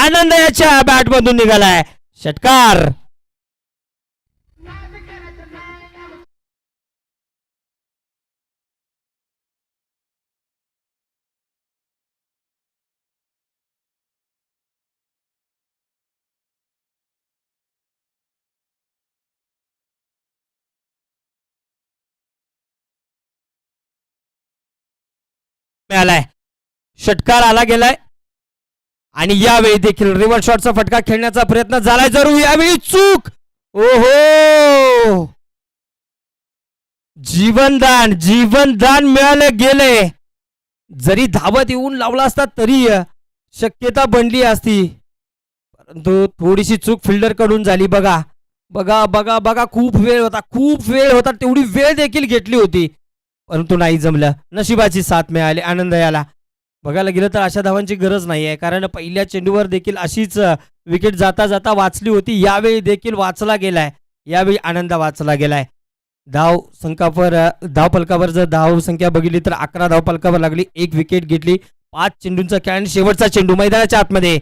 आनंद याच्या बॅट मधून निघालाय. षटकार. मिळालाय. षटकार आला गेलाय आणि यावेळी देखील रिव्हर्स शॉटचा फटका खेळण्याचा प्रयत्न झालाय. जरूर यावेळी चूक. ओहो जीवनदान मिळालं गेले. जरी धावत येऊन लावला असता तरी शक्यता बनली असती, परंतु थोडीशी चूक फिल्डर कडून झाली. बघा बघा बघा बघा खूप वेळ होता. तेवढी वेळ देखील घेतली होती परंतु नाही जमलं. नशिबाची साथ मिळाली आनंद याला. बघायला गेलं तर अशा धावांची गरज नाही आहे, कारण पहिल्या चेंडूवर देखील अशीच विकेट जाता जाता वाचली होती. यावेळी देखील वाचला गेलाय. यावेळी आनंद वाचला गेलाय. धाव फलकावर जर धाव संख्या बघितली तर 11 धाव फलकावर लागली. एक विकेट घेतली. 5 चेंडूंचा खेळ आणि शेवटचा चेंडू मैदानाच्या आतमध्ये.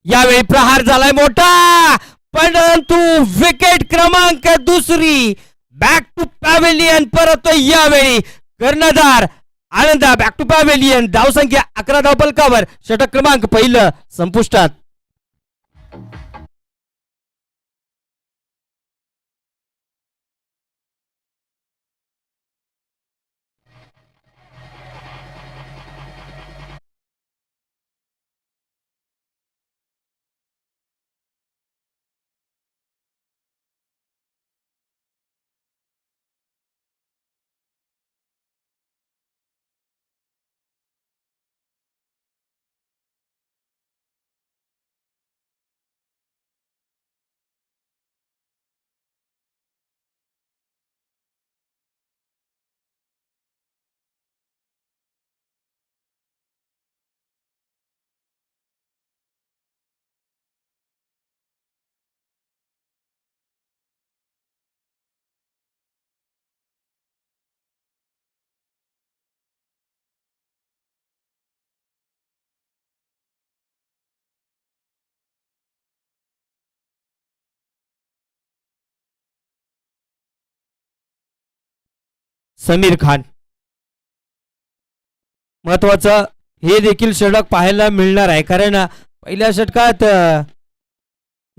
यावेळी प्रहार झालाय मोठा, परंतु विकेट क्रमांक दुसरी. बॅक टू पॅव्हिलियन परत यावेळी कर्णधार आनंद. Back to pavilion. धावसंख्या 11 धाव फलकावर. षटक क्रमांक पहिलं संपुष्टात. समीर खान. महत्वाचं हे देखील षटक पाहायला मिळणार आहे, कारण पहिल्या षटकात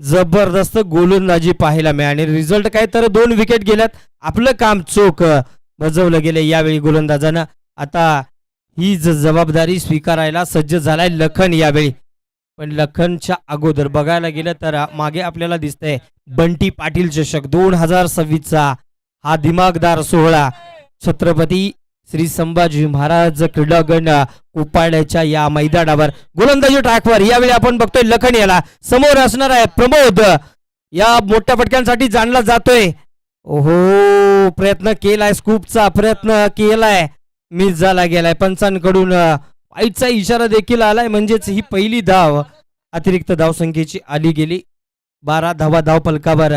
जबरदस्त गोलंदाजी पाहायला मिळाली. रिझल्ट काय तर 2 विकेट गेल्यात. आपलं काम चोख बजावलं गेलं यावेळी गोलंदाजानं. आता ही जबाबदारी स्वीकारायला सज्ज झालाय लखन यावेळी. पण लखनच्या अगोदर बघायला गेलं तर मागे आपल्याला दिसतंय बंटी पाटील चषक 2026चा हा दिमागदार सोहळा छत्रपती श्री संभाजी महाराज क्रीडांगण कोपाड्याच्या या मैदानावर गोलंदाजी ट्रॅकवर यावेळी आपण बघतोय लखन याला. समोर असणार आहे प्रमोद, या मोठ्या फटक्यांसाठी जाणला जातोय. ओहो, प्रयत्न केलाय, स्कूपचा प्रयत्न केलाय, मिस झाला गेलाय. पंचांकडून वाईटचा इशारा देखील आलाय, म्हणजेच ही पहिली धाव अतिरिक्त धावसंख्येची आली गेली. 12 धावा धाव फलकावर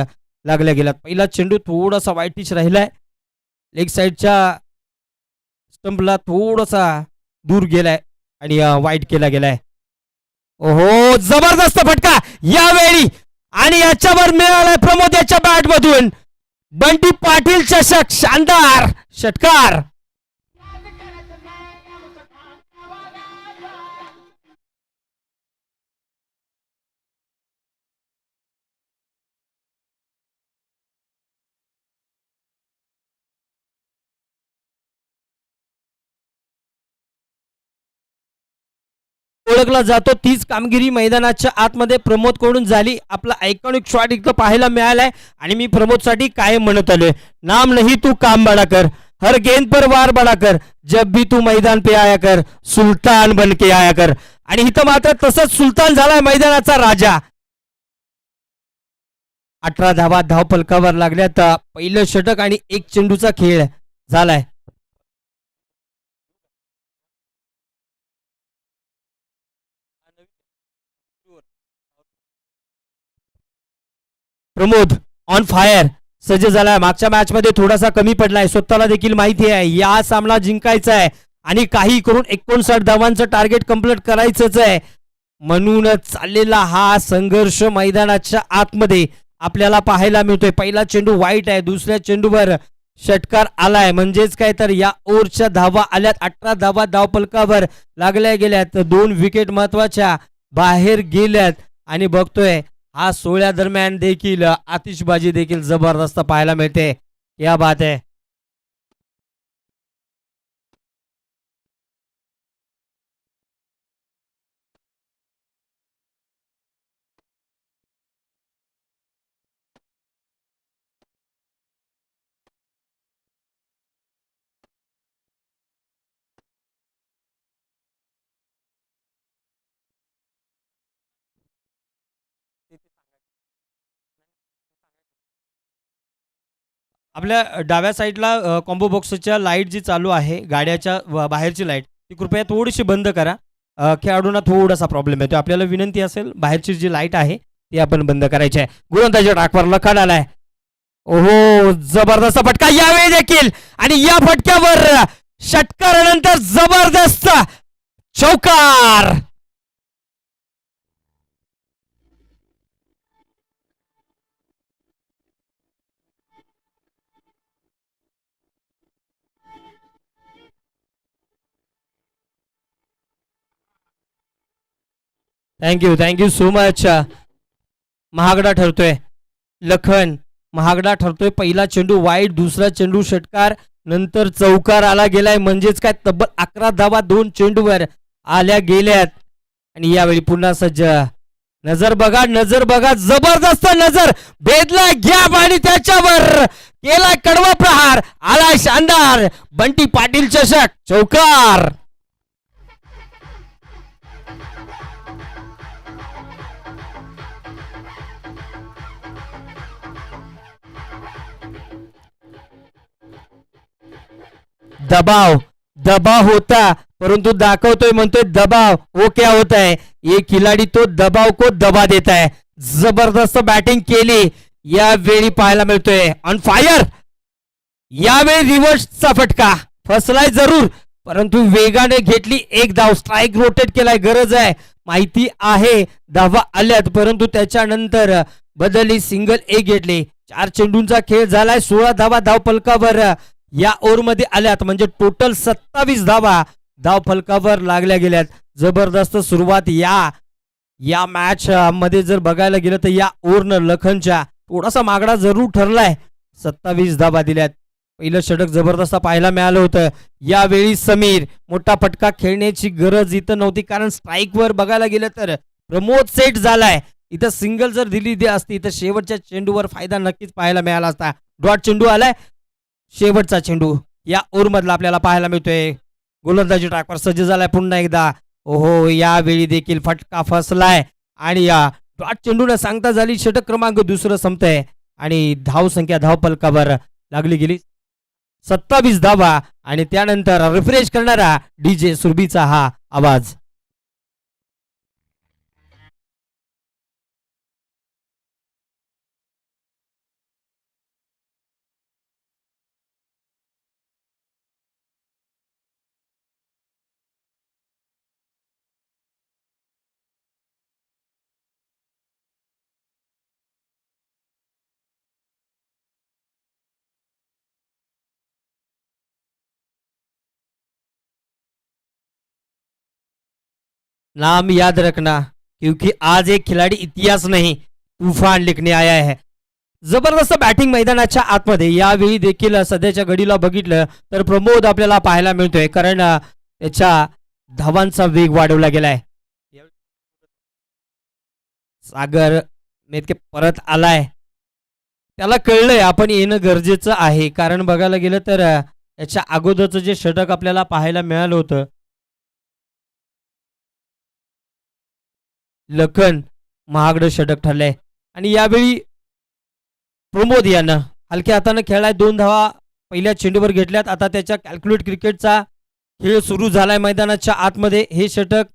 लागल्या गेल्यात. पहिला चेंडू थोडासा वाईट पिच राहिलाय, लेग साईडच्या स्टंपला थोडासा दूर गेलाय आणि वाईट केला गेलाय. ओहो, जबरदस्त फटका यावेळी आणि याच्यावर मिळालाय प्रमोद याच्या बॅट मधून. बंटी पाटील चषक, शानदार षटकार. ओळखला जातो तीच कामगिरी मैदानाच्या आतमध्ये प्रमोद कडून झाली. आपला आयकॉनिक शॉट इथं पाहायला मिळालाय आणि मी प्रमोदसाठी कायम म्हणत आलोय, नाम नहीं तू काम बडा कर, हर गेंद पर वार बडा कर, जब भी तू मैदान पे आया कर, सुलतान बन के आया कर. आणि इथं मात्र तसंच सुलतान झालाय मैदानाचा राजा. 18 धावा धाव फलकावर लागल्यात. पहिलं षटक आणि एक चेंडूचा खेळ झालाय. प्रमोद ऑन फायर सज्ज झालाय. मागच्या मॅच मध्ये थोडासा कमी पडलाय, स्वतःला देखील माहिती आहे या सामना जिंकायचा आहे आणि काही करून 59 धावांचं टार्गेट कंप्लीट करायचंच आहे. म्हणूनच चाललेला हा संघर्ष मैदानाच्या आतमध्ये आपल्याला पाहायला मिळतोय. पहिला चेंडू वाईट आहे, दुसऱ्या चेंडूवर षटकार आलाय, म्हणजेच काय तर या ओव्हरच्या धावा आल्यात. 18 धावा धाव फलकावर लागल्या गेल्यात. 2 विकेट महत्वाच्या बाहेर गेल्यात आणि बघतोय हा सोहळ्या दरम्यान देखील आतिषबाजी देखील जबरदस्त पाहायला मिळते. या बात आहे. आपल्या डाव्या साईडला कॉम्बो बॉक्सच्या लाईट जी चालू आहे गाड्याच्या बाहेरची लाईट ती कृपया थोडीशी बंद करा. खेळाडूंना थोडासा प्रॉब्लेम येतो. आपल्याला विनंती असेल बाहेरची जी लाईट आहे ती आपण बंद करायची आहे. गोलंदाजी ट्रॅकवर लखन आलाय. ओहो, जबरदस्त फटका यावेळी देखील आणि या फटक्यावर षटकारानंतर जबरदस्त चौकार. Thank you so much. महागडा ठरतोय लखन, महागडा ठरतोय. पहिला चेंडू वाईट, दुसरा चेंडू षटकार, नंतर चौकार आला गेलाय, म्हणजेच काय तब्बल 11 धावा 2 चेंडूवर आल्या गेल्यात. आणि यावेळी पुन्हा सज्ज. नजर बघा, नजर बघा, जबरदस्त नजर, भेदला गॅप आणि त्याच्यावर केला कडवा प्रहार, आलाय शानदार बंटी पाटील चषक, चौकार. दबाव दबाव होता परंतु दाखवतोय, म्हणतोय दबाव. वो क्या होता है, ये खिलाडी तो दबाव को दबा देता है. जबरदस्त बॅटिंग केली यावेळी पाहायला मिळतोय. On fire. यावेळी रिव्हर्सचा फटका, फसलाय जरूर परंतु वेगाने घेतली एक धाव. स्ट्राईक रोटेट केलाय, गरज आहे माहिती आहे, धावा आल्यात परंतु त्याच्यानंतर बदलली, सिंगल एक घेतली. 4 चेंडूंचा खेळ झालाय. 16 धावा धाव फलकावर या ओव्हरमध्ये आल्यात, म्हणजे टोटल 27 धावा धाव फलकावर लागल्या गेल्यात. जबरदस्त सुरुवात या मॅच मध्ये जर बघायला गेलं तर या ओव्हरनं लखनच्या थोडासा मागडा जरूर ठरलाय. 27 धावा दिल्यात. पहिलं षटक जबरदस्त पाहायला मिळालं होतं. यावेळी समीर मोठा फटका खेळण्याची गरज इथं नव्हती, कारण स्ट्राईकवर बघायला गेलं तर प्रमोद सेट झालाय. इथं सिंगल जर दिली असती तर शेवटच्या चेंडूवर फायदा नक्कीच पाहायला मिळाला असता. डॉट चेंडू आलाय, शेवटचा चेंडू या ओव्हरमधला आपल्याला पाहायला मिळतोय. गोलंदाजी ट्रॅकवर सज्ज झालाय पुन्हा एकदा. ओहो, यावेळी देखील फटका फसलाय आणि या डॉट चेंडूला सांगता झाली षटक क्रमांक दुसरं संपतंय आणि धाव संख्या धाव फलकावर लागली गेली 27 धावा आणि त्यानंतर रिफ्रेश करणारा डीजे सुरभीचा हा आवाज. नाम याद रखना, क्योंकि आज एक खिलाड़ी इतिहास नहीं तूफान लिखने आया है. जबरदस्त बॅटिंग मैदानाच्या आतमध्ये यावेळी देखील सध्याच्या घडीला बघितलं तर प्रमोद आपल्याला पाहायला मिळतोय, कारण त्याच्या धावांचा वेग वाढवला गेलाय. सागर मेतके परत आलाय, त्याला कळलंय आपण येणं गरजेचं आहे, कारण बघायला गेलं तर त्याच्या अगोदरचं जे षटक आपल्याला पाहायला मिळालं होतं लखन महागडं षटक ठरलंय आणि यावेळी प्रमोद यानं हलक्या हातानं खेळलाय. 2 धावा पहिल्या चेंडूवर घेतल्यात. आता त्याच्या कॅल्क्युलेट क्रिकेटचा खेळ सुरू झालाय मैदानाच्या आतमध्ये. हे षटक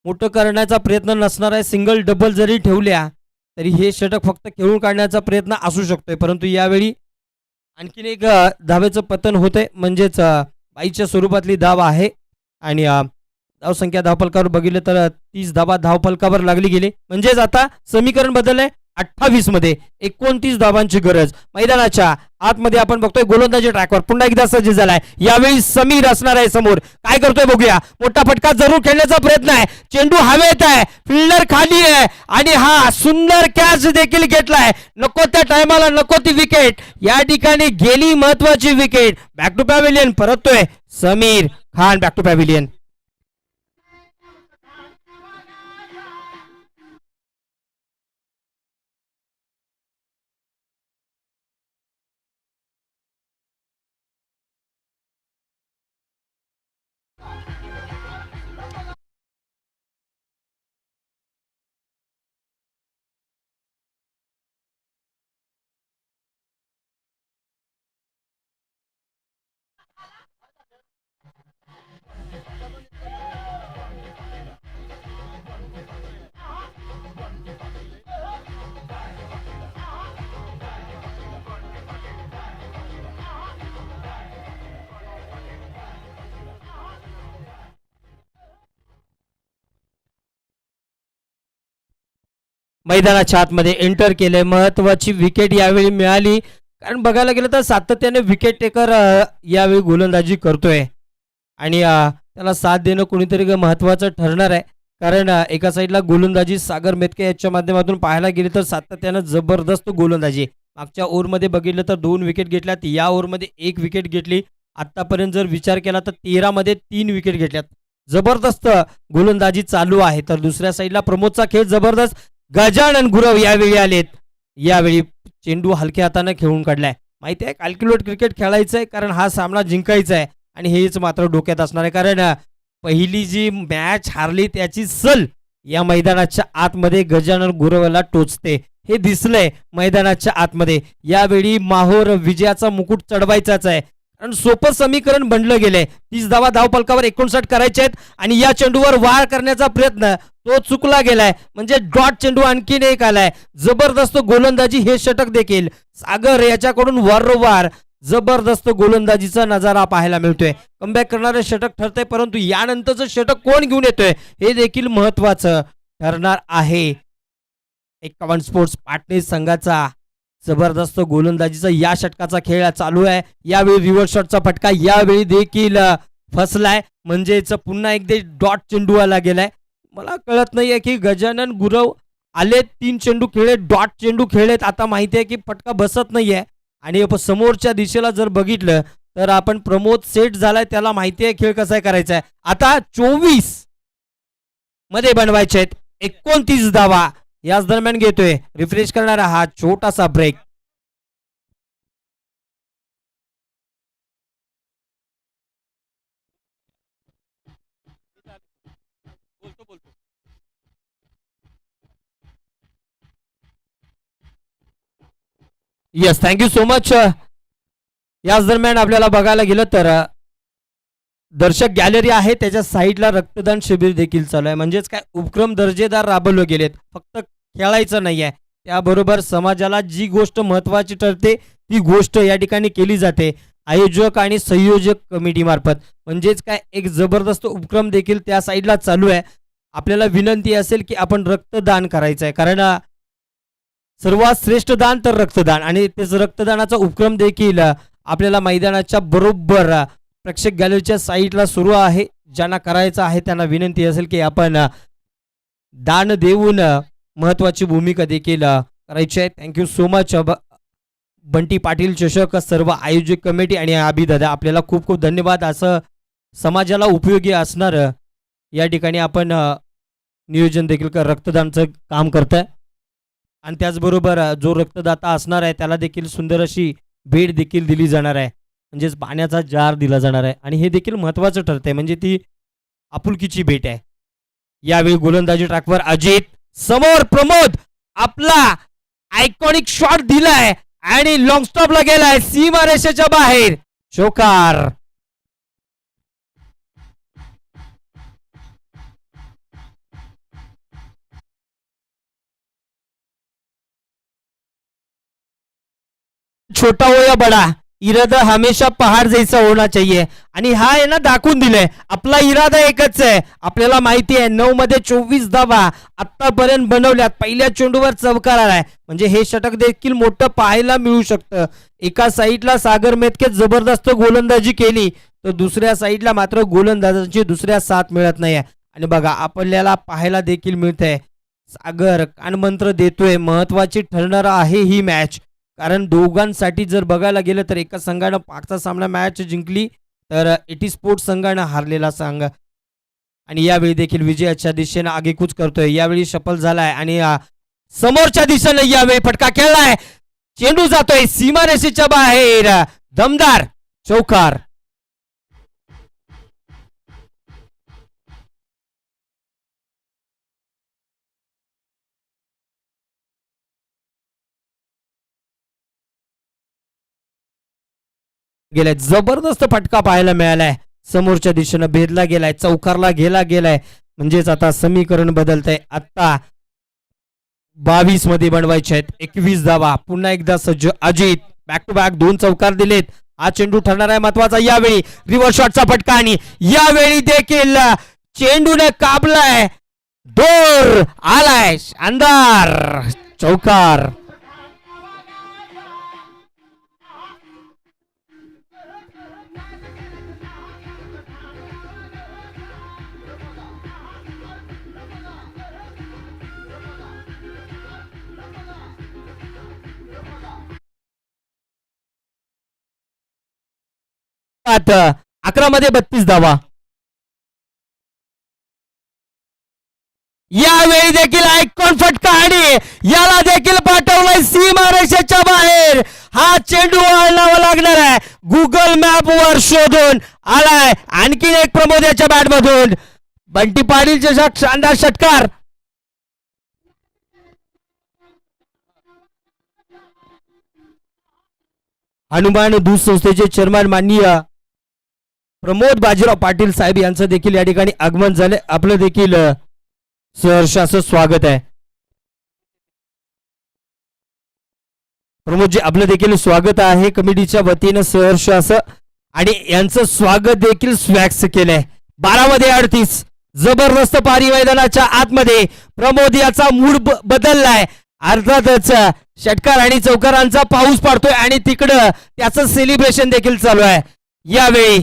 मोठं करण्याचा प्रयत्न नसणार आहे. सिंगल डबल जरी ठेवल्या तरी हे षटक फक्त खेळून काढण्याचा प्रयत्न असू शकतोय, परंतु यावेळी आणखीन एक धावेचं पतन होतंय, म्हणजेच बाईच्या स्वरूपातली धाव आहे आणि धावसंख्या धावफलकावर बघितलं तर 30 धावा धावफलकावर लागली गेली. म्हणजेच आता समीकरण बदललंय. 28 मध्ये 29 धावांची गरज. मैदानाच्या आतमध्ये आपण बघतोय गोलंदाजी ट्रॅकवर पुन्हा एकदा सज्ज झालाय. यावेळी समीर असणार आहे समोर. काय करतोय बघूया. मोठा फटका जरूर खेळण्याचा प्रयत्न आहे. चेंडू हवेत आहे, फिल्डर खाली आहे आणि हा सुंदर कॅच देखील घेतलाय. नको त्या टायमाला नको ती विकेट, या ठिकाणी गेली महत्वाची विकेट. बॅक टू पॅव्हिलियन परततोय Sameer Khan. Back to pavilion. मैदानाच्या आतमध्ये एंटर केले. महत्वाची विकेट यावेळी मिळाली, कारण बघायला गेलं तर सातत्याने विकेट टेकर यावेळी गोलंदाजी करतोय आणि त्याला साथ देणं कोणीतरी महत्वाचं ठरणार आहे, कारण एका साईडला गोलंदाजी सागर मेतके याच्या माध्यमातून पाहायला गेले तर सातत्यानं जबरदस्त गोलंदाजी. मागच्या ओव्हरमध्ये बघितलं तर 2 विकेट घेतल्यात, या ओव्हरमध्ये 1 विकेट घेतली. आतापर्यंत जर विचार केला तर 13 मध्ये 3 विकेट घेतल्यात. जबरदस्त गोलंदाजी चालू आहे. तर दुसऱ्या साईडला प्रमोदचा खेळ जबरदस्त. गजानन गुरव यावेळी आलेत. यावेळी चेंडू हलक्या हाताने खेळून काढलाय. माहिती आहे कॅल्क्युलेट क्रिकेट खेळायचं आहे, कारण हा सामना जिंकायचा आहे आणि हेच मात्र डोक्यात असणार आहे, कारण पहिली जी मॅच हारली त्याची सल या मैदानाच्या आतमध्ये गजानन गुरवला टोचते. हे दिसलंय मैदानाच्या आतमध्ये. यावेळी माहोर विजयाचा मुकुट चढवायचाच आहे, कारण सोपं समीकरण बनलं गेलंय. 30 धावा धावफलकावर 59 करायचे आहेत आणि या चेंडूवर वार करण्याचा प्रयत्न तो चुकला गेलाय, म्हणजे डॉट चेंडू आणखीन एक आलाय. जबरदस्त गोलंदाजी. हे षटक देखील सागर याच्याकडून वारंवार जबरदस्त गोलंदाजीचा नजारा पाहायला मिळतोय. कमबॅक करणारे षटक ठरतंय, परंतु यानंतरचं षटक कोण घेऊन येतोय हे देखील महत्वाचं ठरणार आहे. 51 स्पोर्ट्स पाटणे संघाचा जबरदस्त गोलंदाजीचा या षटकाचा खेळ चालू आहे. यावेळी रिव्हर्स शॉटचा फटका यावेळी देखील फसलाय, म्हणजेच पुन्हा एकदा डॉट चेंडू आला गेलाय. मला कळत नाहीये की गजानन गुरव आले 3 चेंडू खेळले, डॉट चेंडू खेळलेत. आता माहिती आहे की फटका बसत नाहीये आणि समोरच्या दिशेला जर बघितलं तर आपण प्रमोद सेट झालाय, त्याला माहिती आहे खेळ कसा करायचा आहे. आता 24 मध्ये बनवायचे आहेत. 29 धावा याच दरम्यान घेतोय रिफ्रेश करणारा हा छोटासा break. Yes, thank you so much. याच दरम्यान आपल्याला बघायला गेलं तर दर्शक गॅलरी आहे त्याच्या साईडला रक्तदान शिबिर देखील चालू आहे. म्हणजेच काय उपक्रम दर्जेदार राबवले गेलेत. फक्त खेळायचं नाही आहे, त्याबरोबर समाजाला जी गोष्ट महत्त्वाची ठरते ती गोष्ट या ठिकाणी केली जाते आयोजक आणि संयोजक कमिटीमार्फत. म्हणजेच काय एक जबरदस्त उपक्रम देखील त्या साईडला चालू आहे. आपल्याला विनंती असेल की आपण रक्तदान करायचं आहे, कारण सर्वात श्रेष्ठ दान तर रक्तदान, आणि त्याच रक्तदानाचा उपक्रम देखील आपल्याला मैदानाच्या बरोबर प्रेक्षक गॅलरीच्या साईडला सुरू आहे. ज्यांना करायचं आहे त्यांना विनंती असेल की आपण दान देऊन महत्त्वाची भूमिका देखील करायची आहे. Thank you so much Bunty Patil चषक, सर्व आयोजक कमिटी आणि अभिदादा, आपल्याला खूप खूप धन्यवाद. असं समाजाला उपयोगी असणार या ठिकाणी आपण नियोजन देखील रक्तदानचं काम करत आहे. आणि त्याचबरोबर जो रक्तदाता असणार आहे त्याला देखील सुंदर अशी भेट देखील दिली जाणार आहे. म्हणजेच पाण्याचा जार दिला जाणार आहे, आणि हे देखील महत्त्वाचं ठरतंय. म्हणजे ती आपुलकीची भेट आहे. यावेळी गोलंदाजी ट्रॅकवर अजित, समोर प्रमोद, आपला आयकॉनिक शॉट दिलाय आणि लॉंग स्टॉपला गेलाय सीमारेषेच्या बाहेर. चौकार. छोटा हो या बडा, इरादा हमेशा पहाड जैसा होना चाहिए. आणि हा आहे ना दाखवून दिलंय आपला इरादा एकच आहे. आपल्याला माहिती आहे 9 मध्ये 24 धावा आतापर्यंत बनवल्यात. पहिल्या चेंडूवर चौकार आलाय, म्हणजे हे षटक देखील मोठं पाहायला मिळू शकतं. एका साईडला सागर मेतके जबरदस्त गोलंदाजी केली तर दुसऱ्या साईडला मात्र गोलंदाजांची दुसऱ्या साथ मिळत नाही. आणि बघा आपल्याला पाहायला देखील मिळतंय सागर कानमंत्र देतोय. महत्वाची ठरणार आहे ही मॅच, कारण दोघांसाठी जर बघायला गेलं तर एका संघानं पाचचा सामना मॅच जिंकली तर एटी स्पोर्ट्स संघानं हारलेला संघ. आणि यावेळी देखील विजयाच्या दिशेनं आगेकूच करतोय. यावेळी सफल झालाय आणि समोरच्या दिशेनं यावेळी फटका खेळलाय. चेंडू जातोय सीमारेषेच्या बाहेर. दमदार चौकार. गेलाय, जबरदस्त फटका पाहायला मिळालाय. समोरच्या दिशेनं भेदला गेलाय, चौकारला गेलाय. म्हणजेच आता समीकरण बदलतंय. आता 22 मध्ये बनवायचे आहेत. 21 धावा. पुन्हा एकदा सज्ज अजित, बॅक टू बॅक 2 चौकार दिलेत. हा चेंडू ठरणार आहे महत्वाचा. यावेळी रिव्हर्स शॉटचा फटका, आणि यावेळी देखील चेंडूने काबलाय. दोर आलाय, शानदार चौकार. आता 11 मध्ये 32 धावा. यावेळी देखील आयकॉन फटका, आणि याला देखील पाठवलाय सीमारेषेच्या बाहेर. हा चेंडू वळणावा लागणार आहे. गुगल मॅप वर शोधून आलाय. आणखीन एक प्रमोद याच्या बॅट मधून. बंटी पाटीलच्या शानदार षटकार. हनुमान दूध संस्थेचे चेअरमॅन माननीय प्रमोद बाजीराव पाटील साहेब यांचं देखील या ठिकाणी आगमन झाले. आपलं देखील सहर्ष असं स्वागत आहे. प्रमोदजी आपलं देखील स्वागत आहे कमिटीच्या वतीनं सहर्ष असं. आणि यांचं स्वागत देखील स्वॅक्स केलंय. 12 मध्ये 38. जबरदस्त पारी मैदानाच्या आतमध्ये प्रमोद याचा मूड बदललाय. अर्थातच षटकार आणि चौकारांचा पाऊस पडतोय आणि तिकडं त्याचं सेलिब्रेशन देखील चालू आहे. यावेळी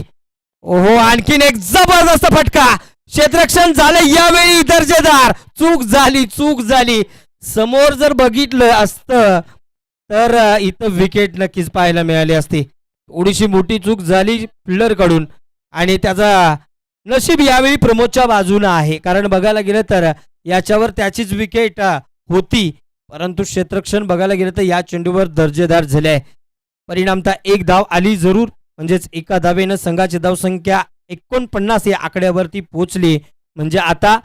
ओहो आणखीन एक जबरदस्त फटका. क्षेत्ररक्षण झालं यावेळी दर्जेदार. चूक झाली. समोर जर बघितलं असतं तर इथं विकेट नक्कीच पाहायला मिळाली असती. थोडीशी मोठी चूक झाली फिल्डर कडून आणि त्याचा नशीब यावेळी प्रमोदच्या बाजूने आहे, कारण बघायला गेलं तर याच्यावर त्याचीच विकेट होती, परंतु क्षेत्ररक्षण बघायला गेलं तर या चेंडूवर दर्जेदार झाले आहे. परिणामतः एक धाव आली जरूर, म्हणजेच एका धावेनं संघाची धावसंख्या 49 या आकड्यावरती पोहोचली. म्हणजे आता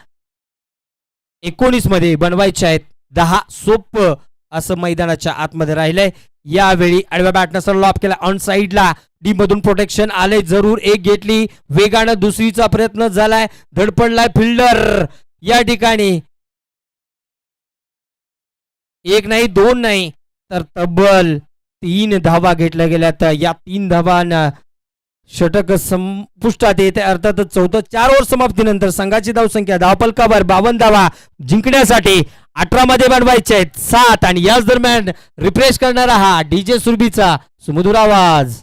19 मध्ये बनवायचे आहेत 10. सोपं असं मैदानाच्या आतमध्ये राहिलंय. यावेळी आडव्या बॅटनं लॉप केला ऑन साईडला, डी मधून प्रोटेक्शन आले जरूर, एक घेतली वेगानं, दुसरीचा प्रयत्न झालाय, धडपडलाय फिल्डर या ठिकाणी. एक नाही, दोन नाही, तर तब्बल 3 धावा घेतल्या गेल्या. तर या 3 धावांना षटक संपुष्टात येते. अर्थातच चौथं 4 ओव्हर समाप्तीनंतर संघाची धावसंख्या धावपलकावर 52 धावा जिंकण्यासाठी 18 मध्ये बनवायचे आहेत 7. आणि याच दरम्यान रिफ्रेश करणारा हा डीजे सुरभीचा सुमधुर आवाज.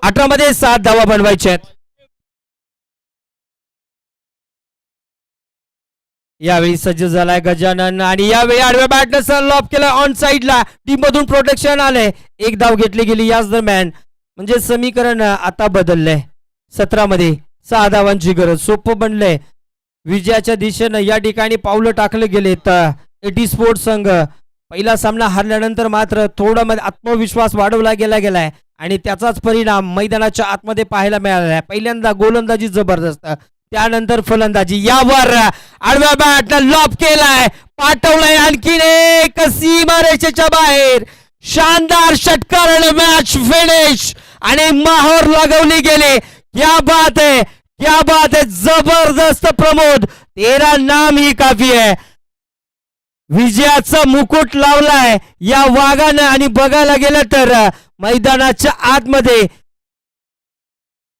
अठरा मध्ये 7 धावा बनवायच्या आहेत. यावेळी सज्ज झालाय गजानन आणि यावेळी आडव्या बॅटनं लॉप केलं ऑन साईडला, टीम मधून प्रोटेक्शन आलंय, एक धाव घेतली गेली. याच दरम्यान म्हणजे समीकरण आता बदललंय. 17 मध्ये 6 धावांची गरज, सोपं बनलंय. विजयाच्या दिशेनं या ठिकाणी पावलं टाकले गेले. तर एटी स्पोर्ट्स संघ पहिला सामना हरल्यानंतर मात्र थोडा आत्मविश्वास वाढवला गेलाय आणि त्याचाच परिणाम मैदानाच्या आतमध्ये पाहायला मिळाला आहे. पहिल्यांदा गोलंदाजी जबरदस्त, त्यानंतर फलंदाजी. यावर आडव्या बॅटनं लॉप केलाय, पाठवलाय आणखीन एक सीमारेषेच्या बाहेर. शानदार षटकार आणि मॅच फिनिश आणि माहोर लागवली गेली. क्या बात है, क्या बात है, जबरदस्त प्रमोद, तेरा नाम ही काफी है. विजयाचा मुकुट लावलाय या वाघानं आणि बघायला गेलं तर मैदानाच्या आतमध्ये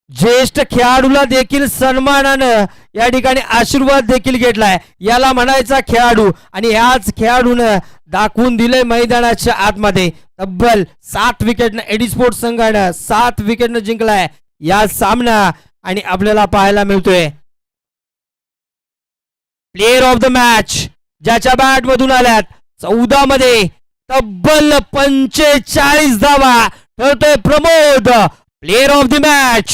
ज्येष्ठ खेळाडूला देखील सन्मानानं या ठिकाणी आशीर्वाद देखील घेतलाय. याला म्हणायचा खेळाडू आणि ह्याच खेळाडूनं दाखवून दिलंय मैदानाच्या आतमध्ये. तब्बल 7 विकेटनं एडी स्पोर्ट्स संघानं 7 विकेटनं जिंकलाय या सामना आणि आपल्याला पाहायला मिळतोय प्लेयर ऑफ द मॅच ज्याच्या बॅट मधून आल्यात 14 मध्ये तब्बल 45 धावा ठरतोय Pramod, player of the match.